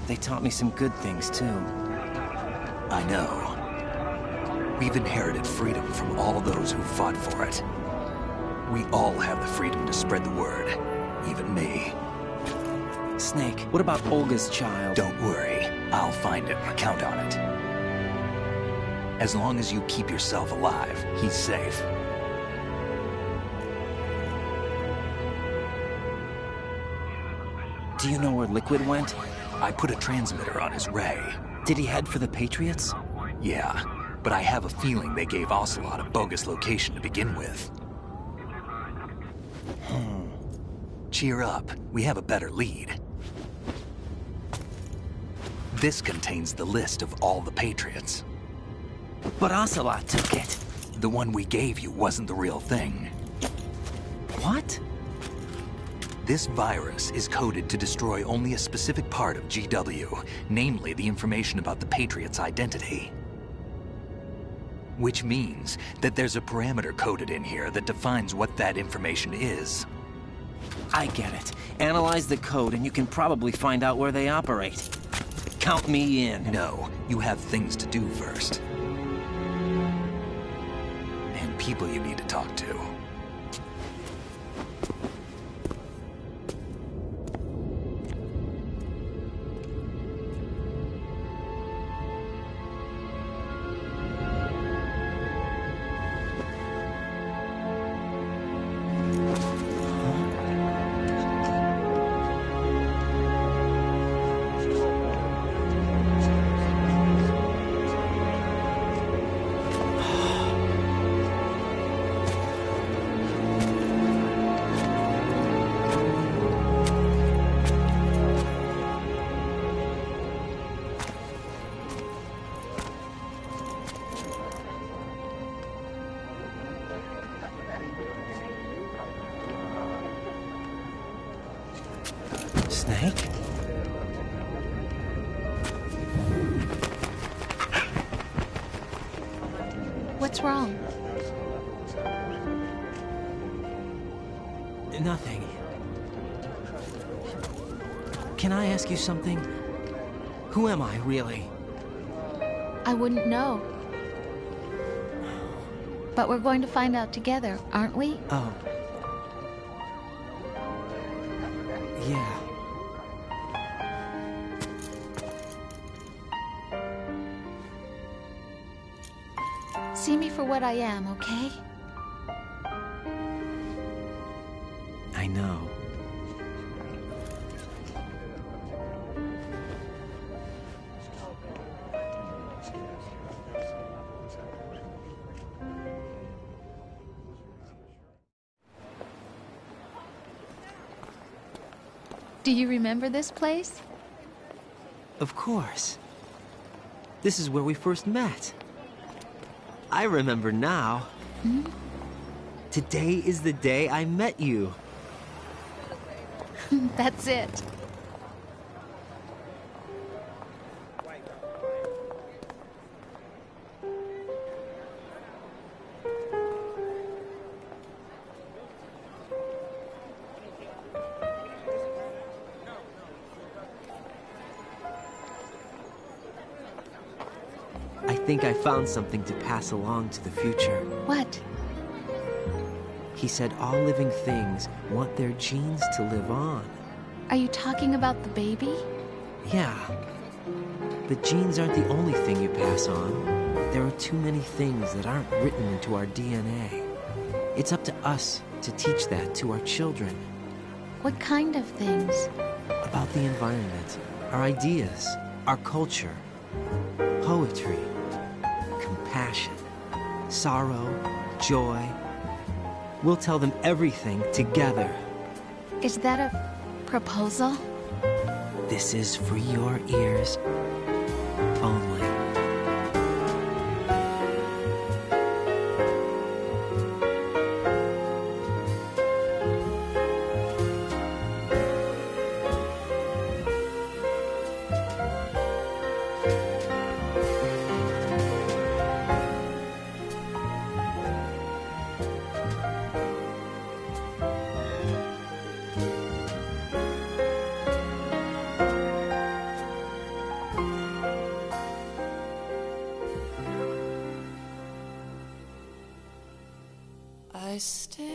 They taught me some good things, too. I know. We've inherited freedom from all those who fought for it. We all have the freedom to spread the word, even me. Snake, what about Olga's child? Don't worry. I'll find him. Count on it. As long as you keep yourself alive, he's safe. Do you know where Liquid went? I put a transmitter on his ray. Did he head for the Patriots? Yeah, but I have a feeling they gave Ocelot a bogus location to begin with. Cheer up. We have a better lead. This contains the list of all the Patriots. But Ocelot took it. The one we gave you wasn't the real thing. What? This virus is coded to destroy only a specific part of GW, namely the information about the Patriots' identity. Which means that there's a parameter coded in here that defines what that information is. I get it. Analyze the code and you can probably find out where they operate. Count me in. No, you have things to do first. And people you need to talk to. Snake? What's wrong? Nothing. Can I ask you something? Who am I, really? I wouldn't know. But we're going to find out together, aren't we? Oh. Yeah. See me for what I am, okay? I know. Do you remember this place? Of course. This is where we first met. I remember now. Hmm? Today is the day I met you. That's it. I think I found something to pass along to the future. What? He said all living things want their genes to live on. Are you talking about the baby? Yeah. But genes aren't the only thing you pass on. There are too many things that aren't written into our DNA. It's up to us to teach that to our children. What kind of things? About the environment, our ideas, our culture, poetry, compassion, sorrow, joy. We'll tell them everything together. Is that a proposal? This is for your ears only. I stare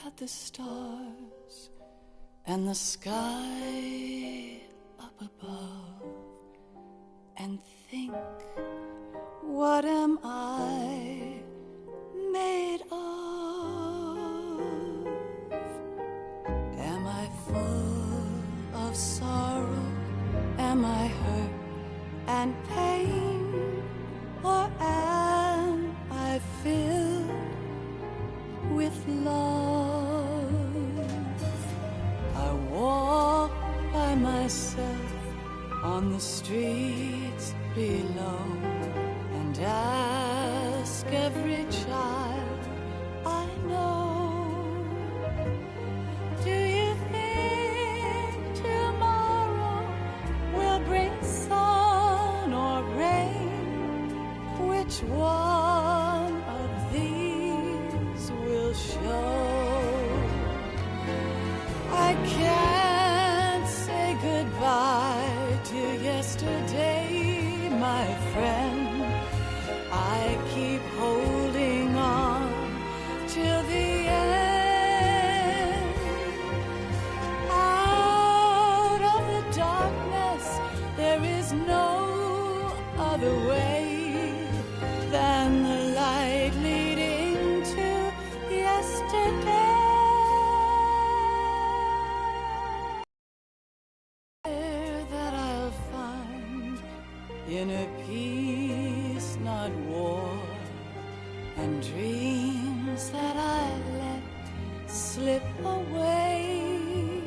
at the stars and the sky up above and think, what am I made of? Am I full of sorrow? Am I hurt and pain? Or am I filled with love? I walk by myself on the streets below and ask every child I know, do you think tomorrow will bring sun or rain? Which one of these will show? I can't say goodbye to yesterday, my friend. I keep holding on till the end. Out of the darkness, there is no other way than the light leading to yesterday. That I'll find inner peace, not war, and dreams that I let slip away.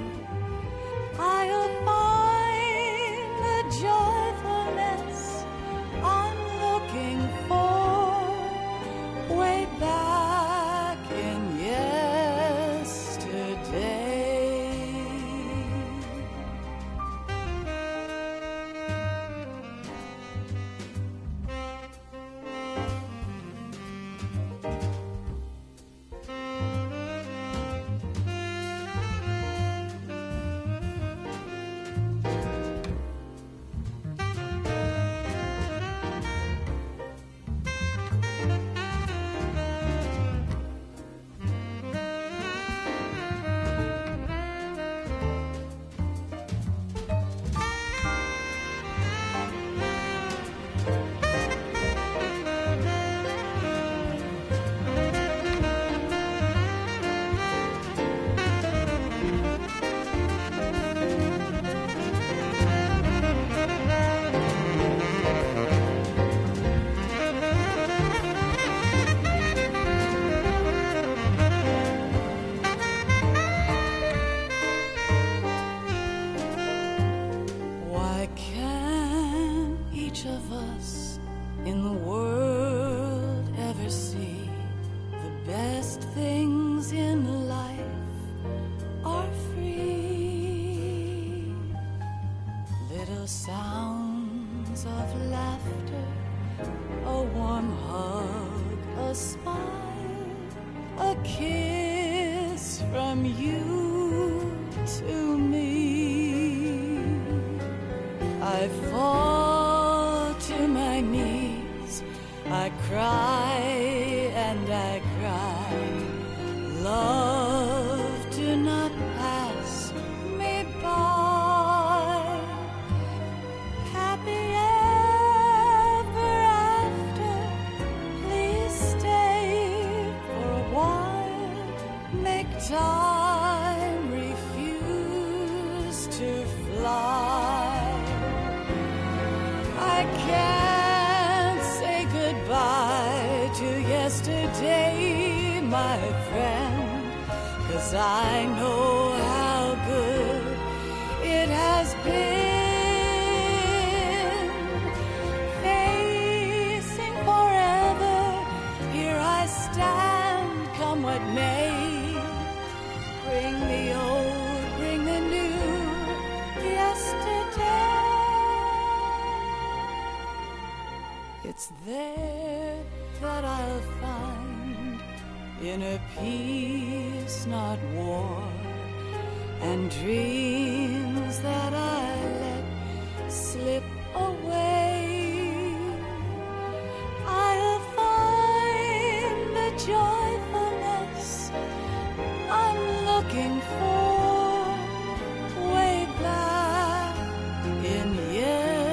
I'll find the joyfulness I'm looking for way back in yesterday. the sounds of laughter, a warm hug, a smile, a kiss from you to me. I fall to my knees, I cry and I cry. Love, do not pass me by. Happy ever after, please stay for a while. Make time, refuse to fly. I can't say goodbye to yesterday, my friend, 'cause I know how good it has been. Facing forever, here I stand, come what may. Bring the old, bring the new, yesterday. It's there that I'll find inner peace, not war, and dreams that I let slip away. I'll find the joyfulness I'm looking for way back in yesterday.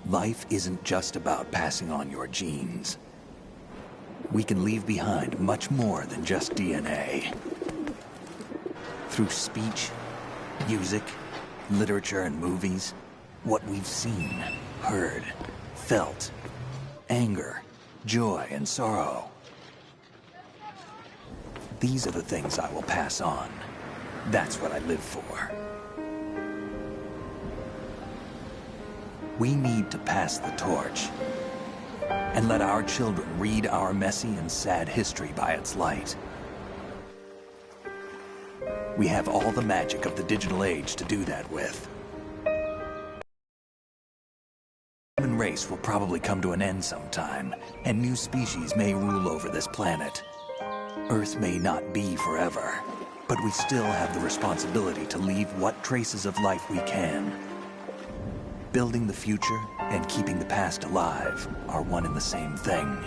Life isn't just about passing on your genes. We can leave behind much more than just DNA. Through speech, music, literature, and movies, what we've seen, heard, felt, anger, joy, and sorrow. These are the things I will pass on. That's what I live for. We need to pass the torch and let our children read our messy and sad history by its light. We have all the magic of the digital age to do that with. The human race will probably come to an end sometime, and new species may rule over this planet. Earth may not be forever, but we still have the responsibility to leave what traces of life we can. building the future and keeping the past alive are one and the same thing.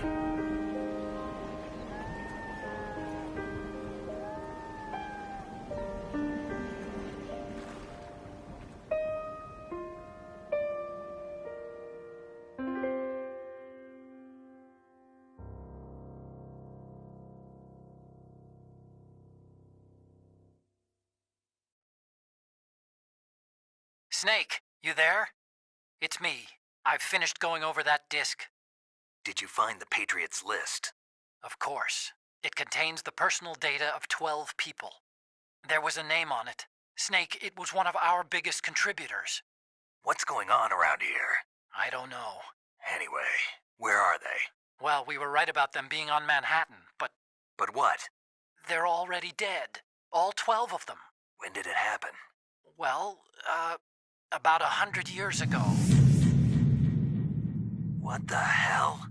Snake, you there? It's me. I've finished going over that disk. Did you find the Patriots list? Of course. It contains the personal data of 12 people. There was a name on it. Snake, it was one of our biggest contributors. What's going on around here? I don't know. Anyway, where are they? Well, we were right about them being on Manhattan, but... But what? They're already dead. All 12 of them. When did it happen? Well, about 100 years ago. What the hell?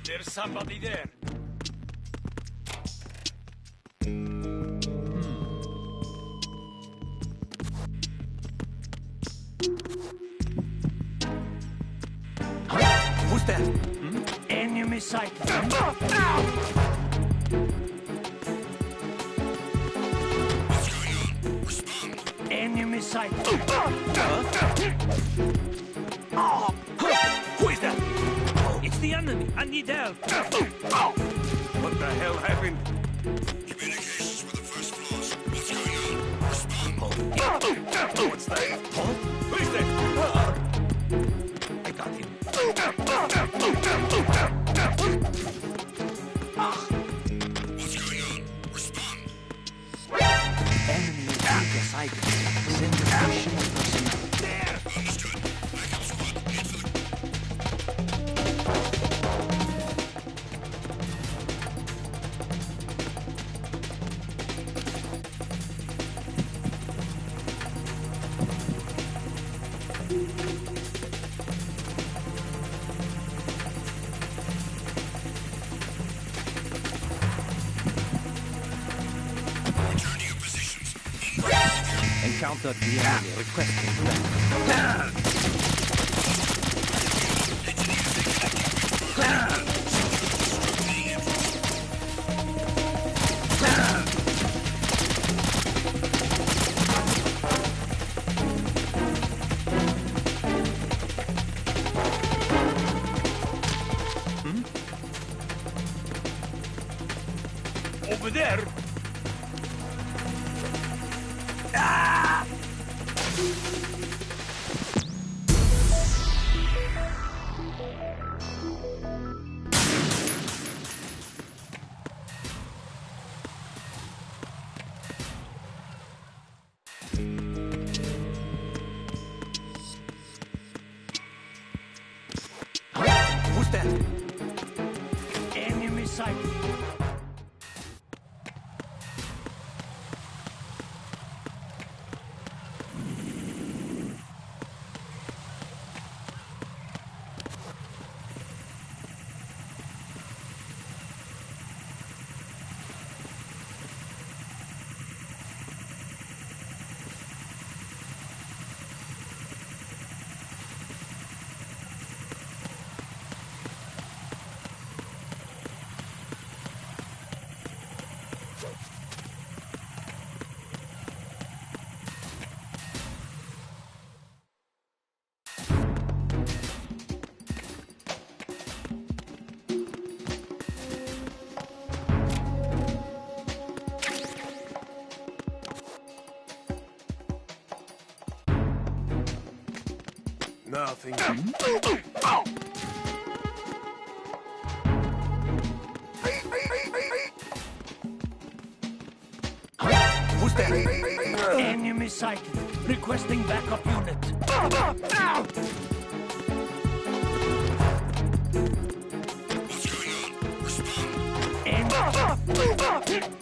There's somebody there. Who's there? Enemy sight. Enemy sight. Who is that? It's the enemy. I need help. What the hell happened? Communications with the first floors. What's going on? Respond. What's that? Who is that? I got him. What's going on? Respond. Enemy is Vega Cyber. Send additional personnel. There! Understood. Backup squad. Need for the... encountered the enemy requesting that. Over there! Who's that? Enemy sighted. Nothing. Who's that? Enemy sighted. Requesting backup unit. What's going on? Respond. Enemy. What's going on? Respond.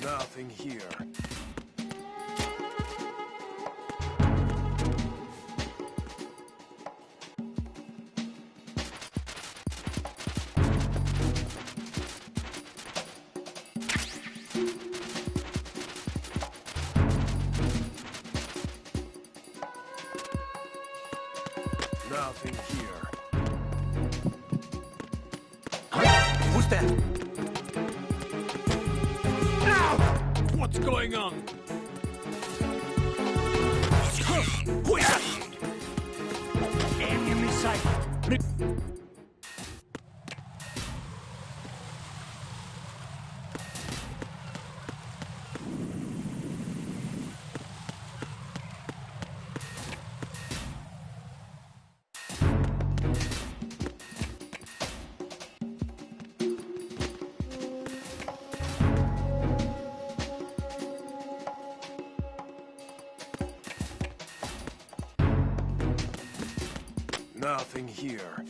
Nothing here. Nothing here. Who's that? What's going on? Who is that? Enemy sighted. Nothing here.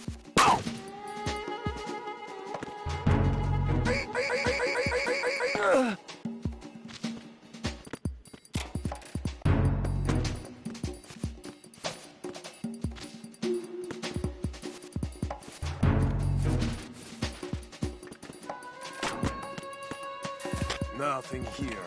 Nothing here.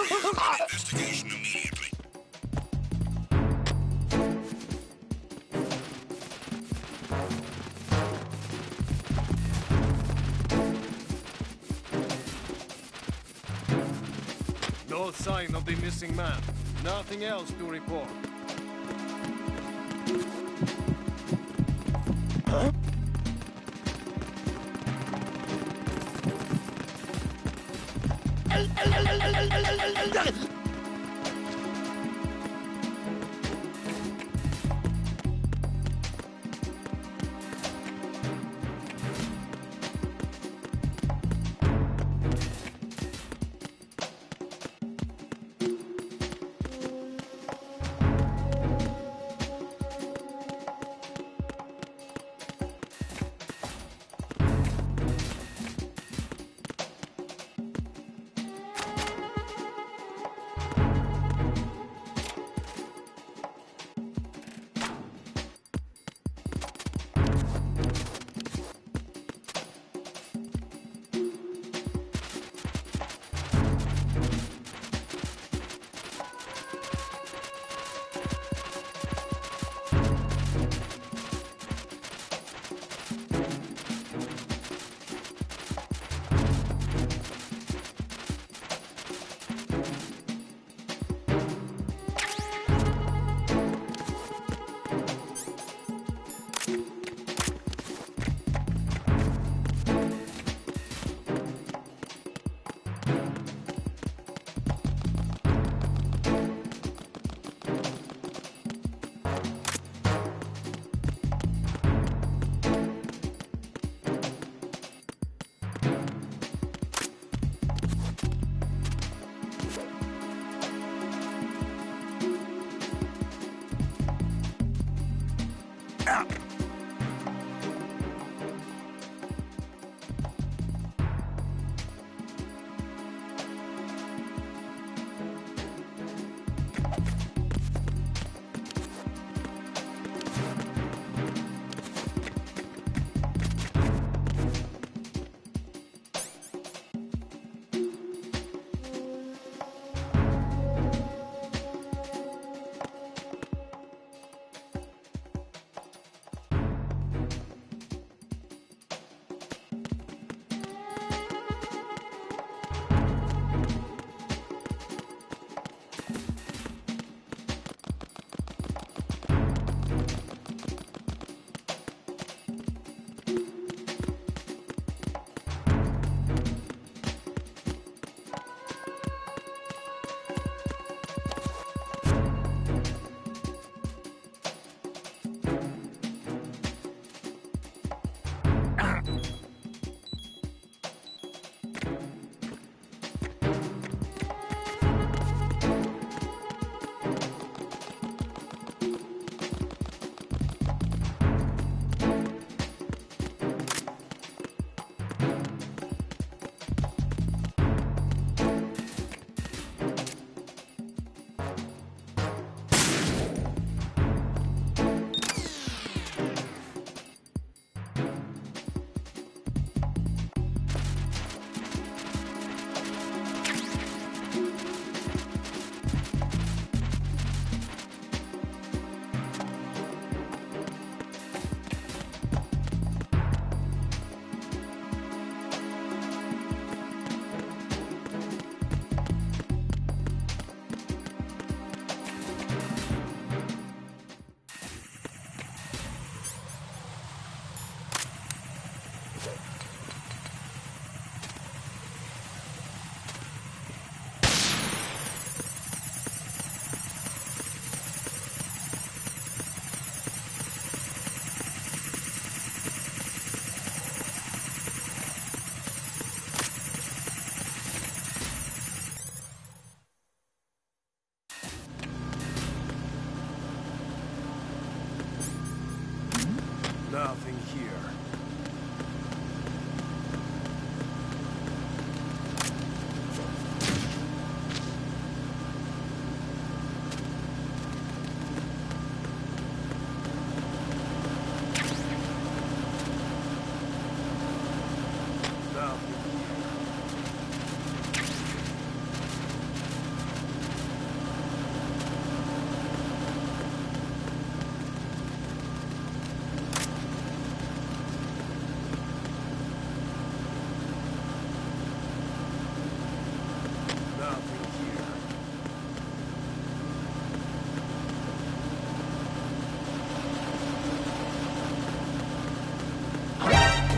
Investigation immediately. No sign of the missing man. Nothing else to report. Huh? Nothing here.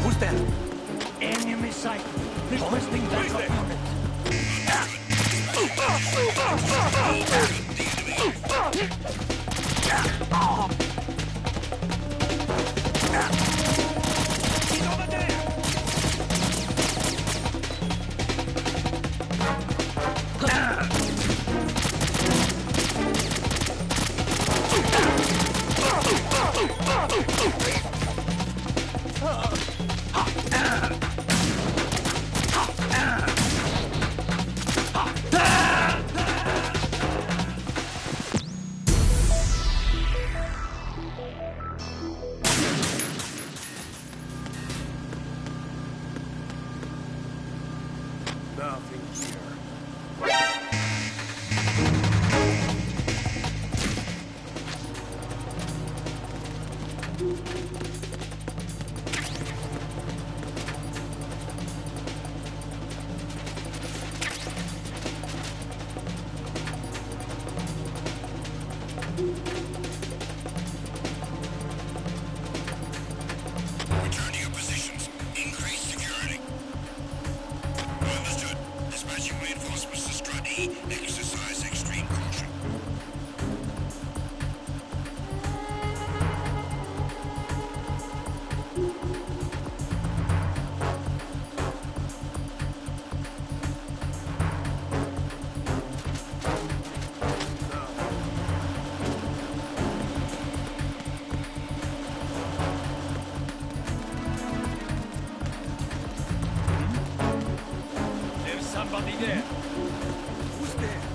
Who's that? Enemy sight. Requesting backup unit. He's over there! Nothing here. Return to your positions. Increase security. Understood. Dispatching reinforcements to Strut E. Exercise extreme caution. Somebody there. Who's there?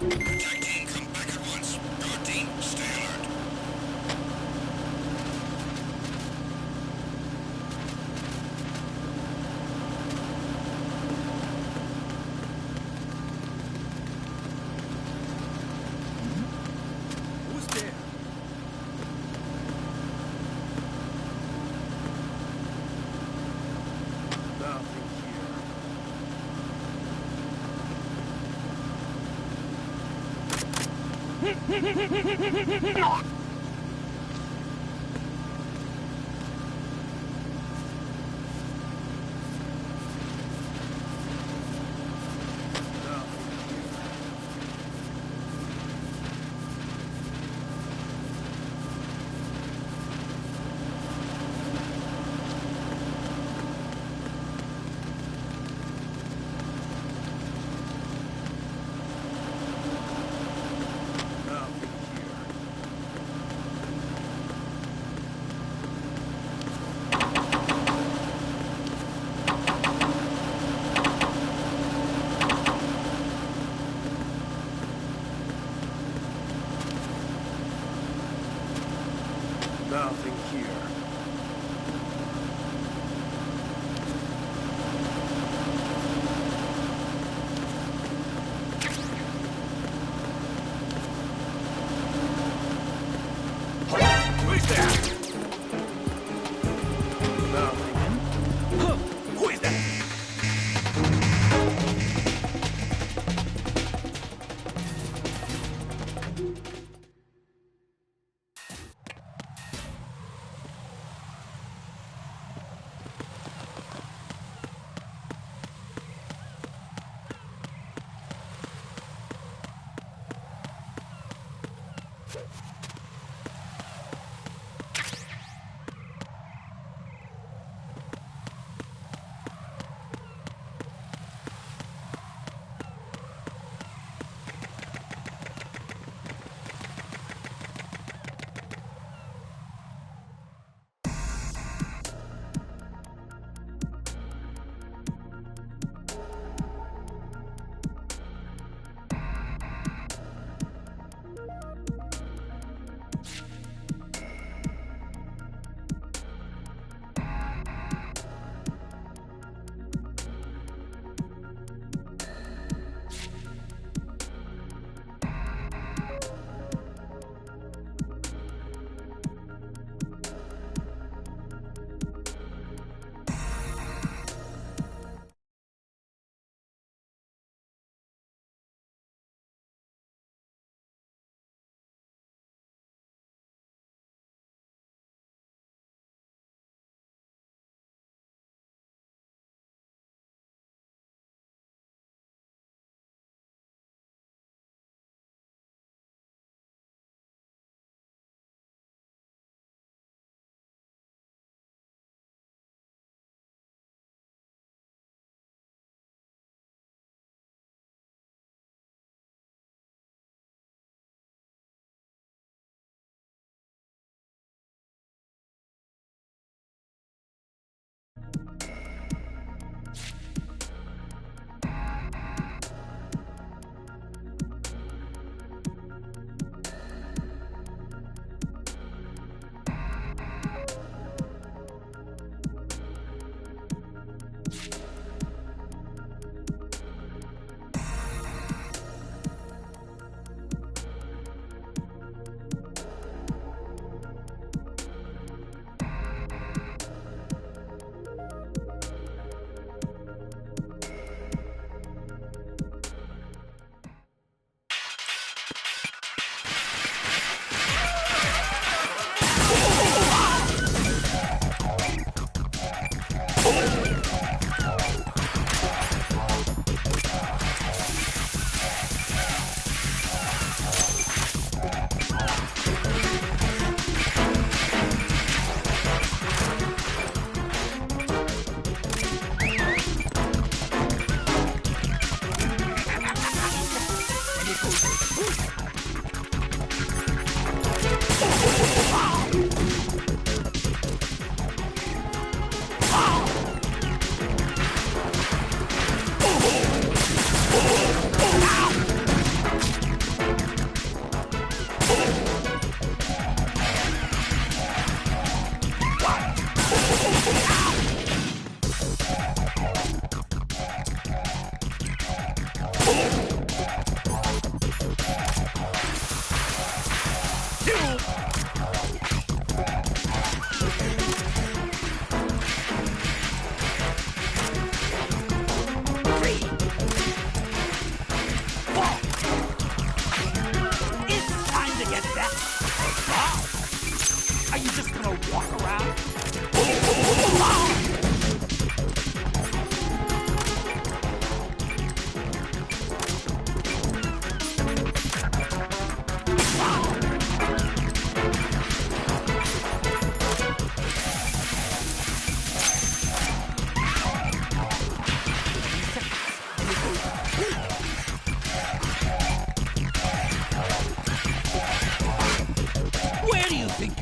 Attack team, come back at once. Guard team, stay alert. Who's there? Nothing here. Nothing here. Who's there? Nothing. Who is that?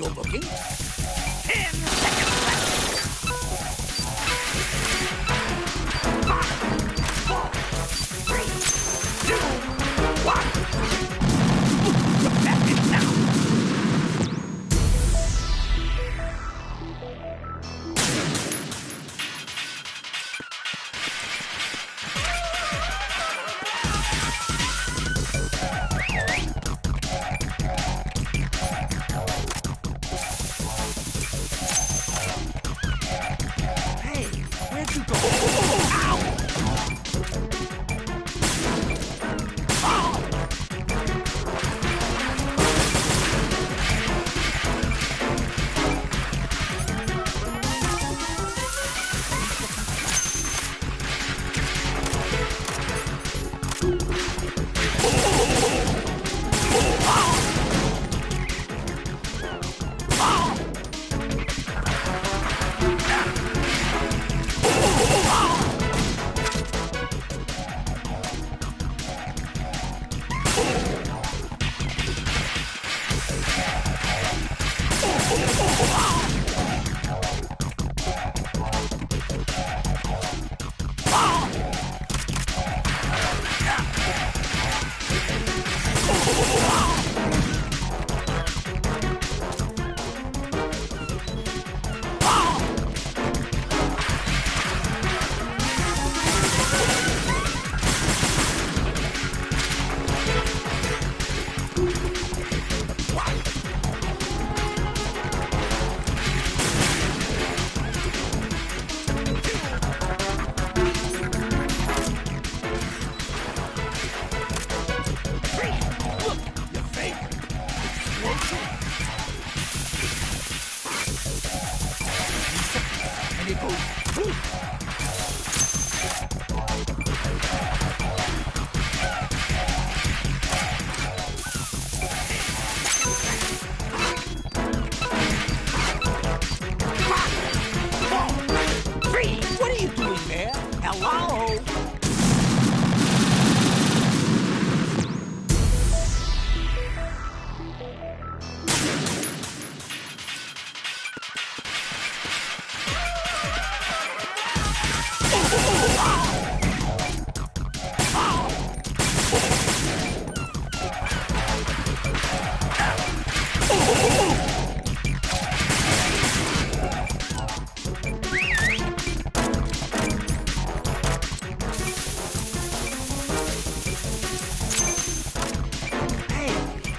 you're looking. 10 seconds left. 5, 4, 3, 2, 1. You're back in now.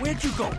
Where'd you go?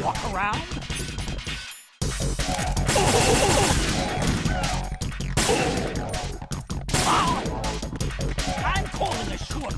Walk around? I'm calling a short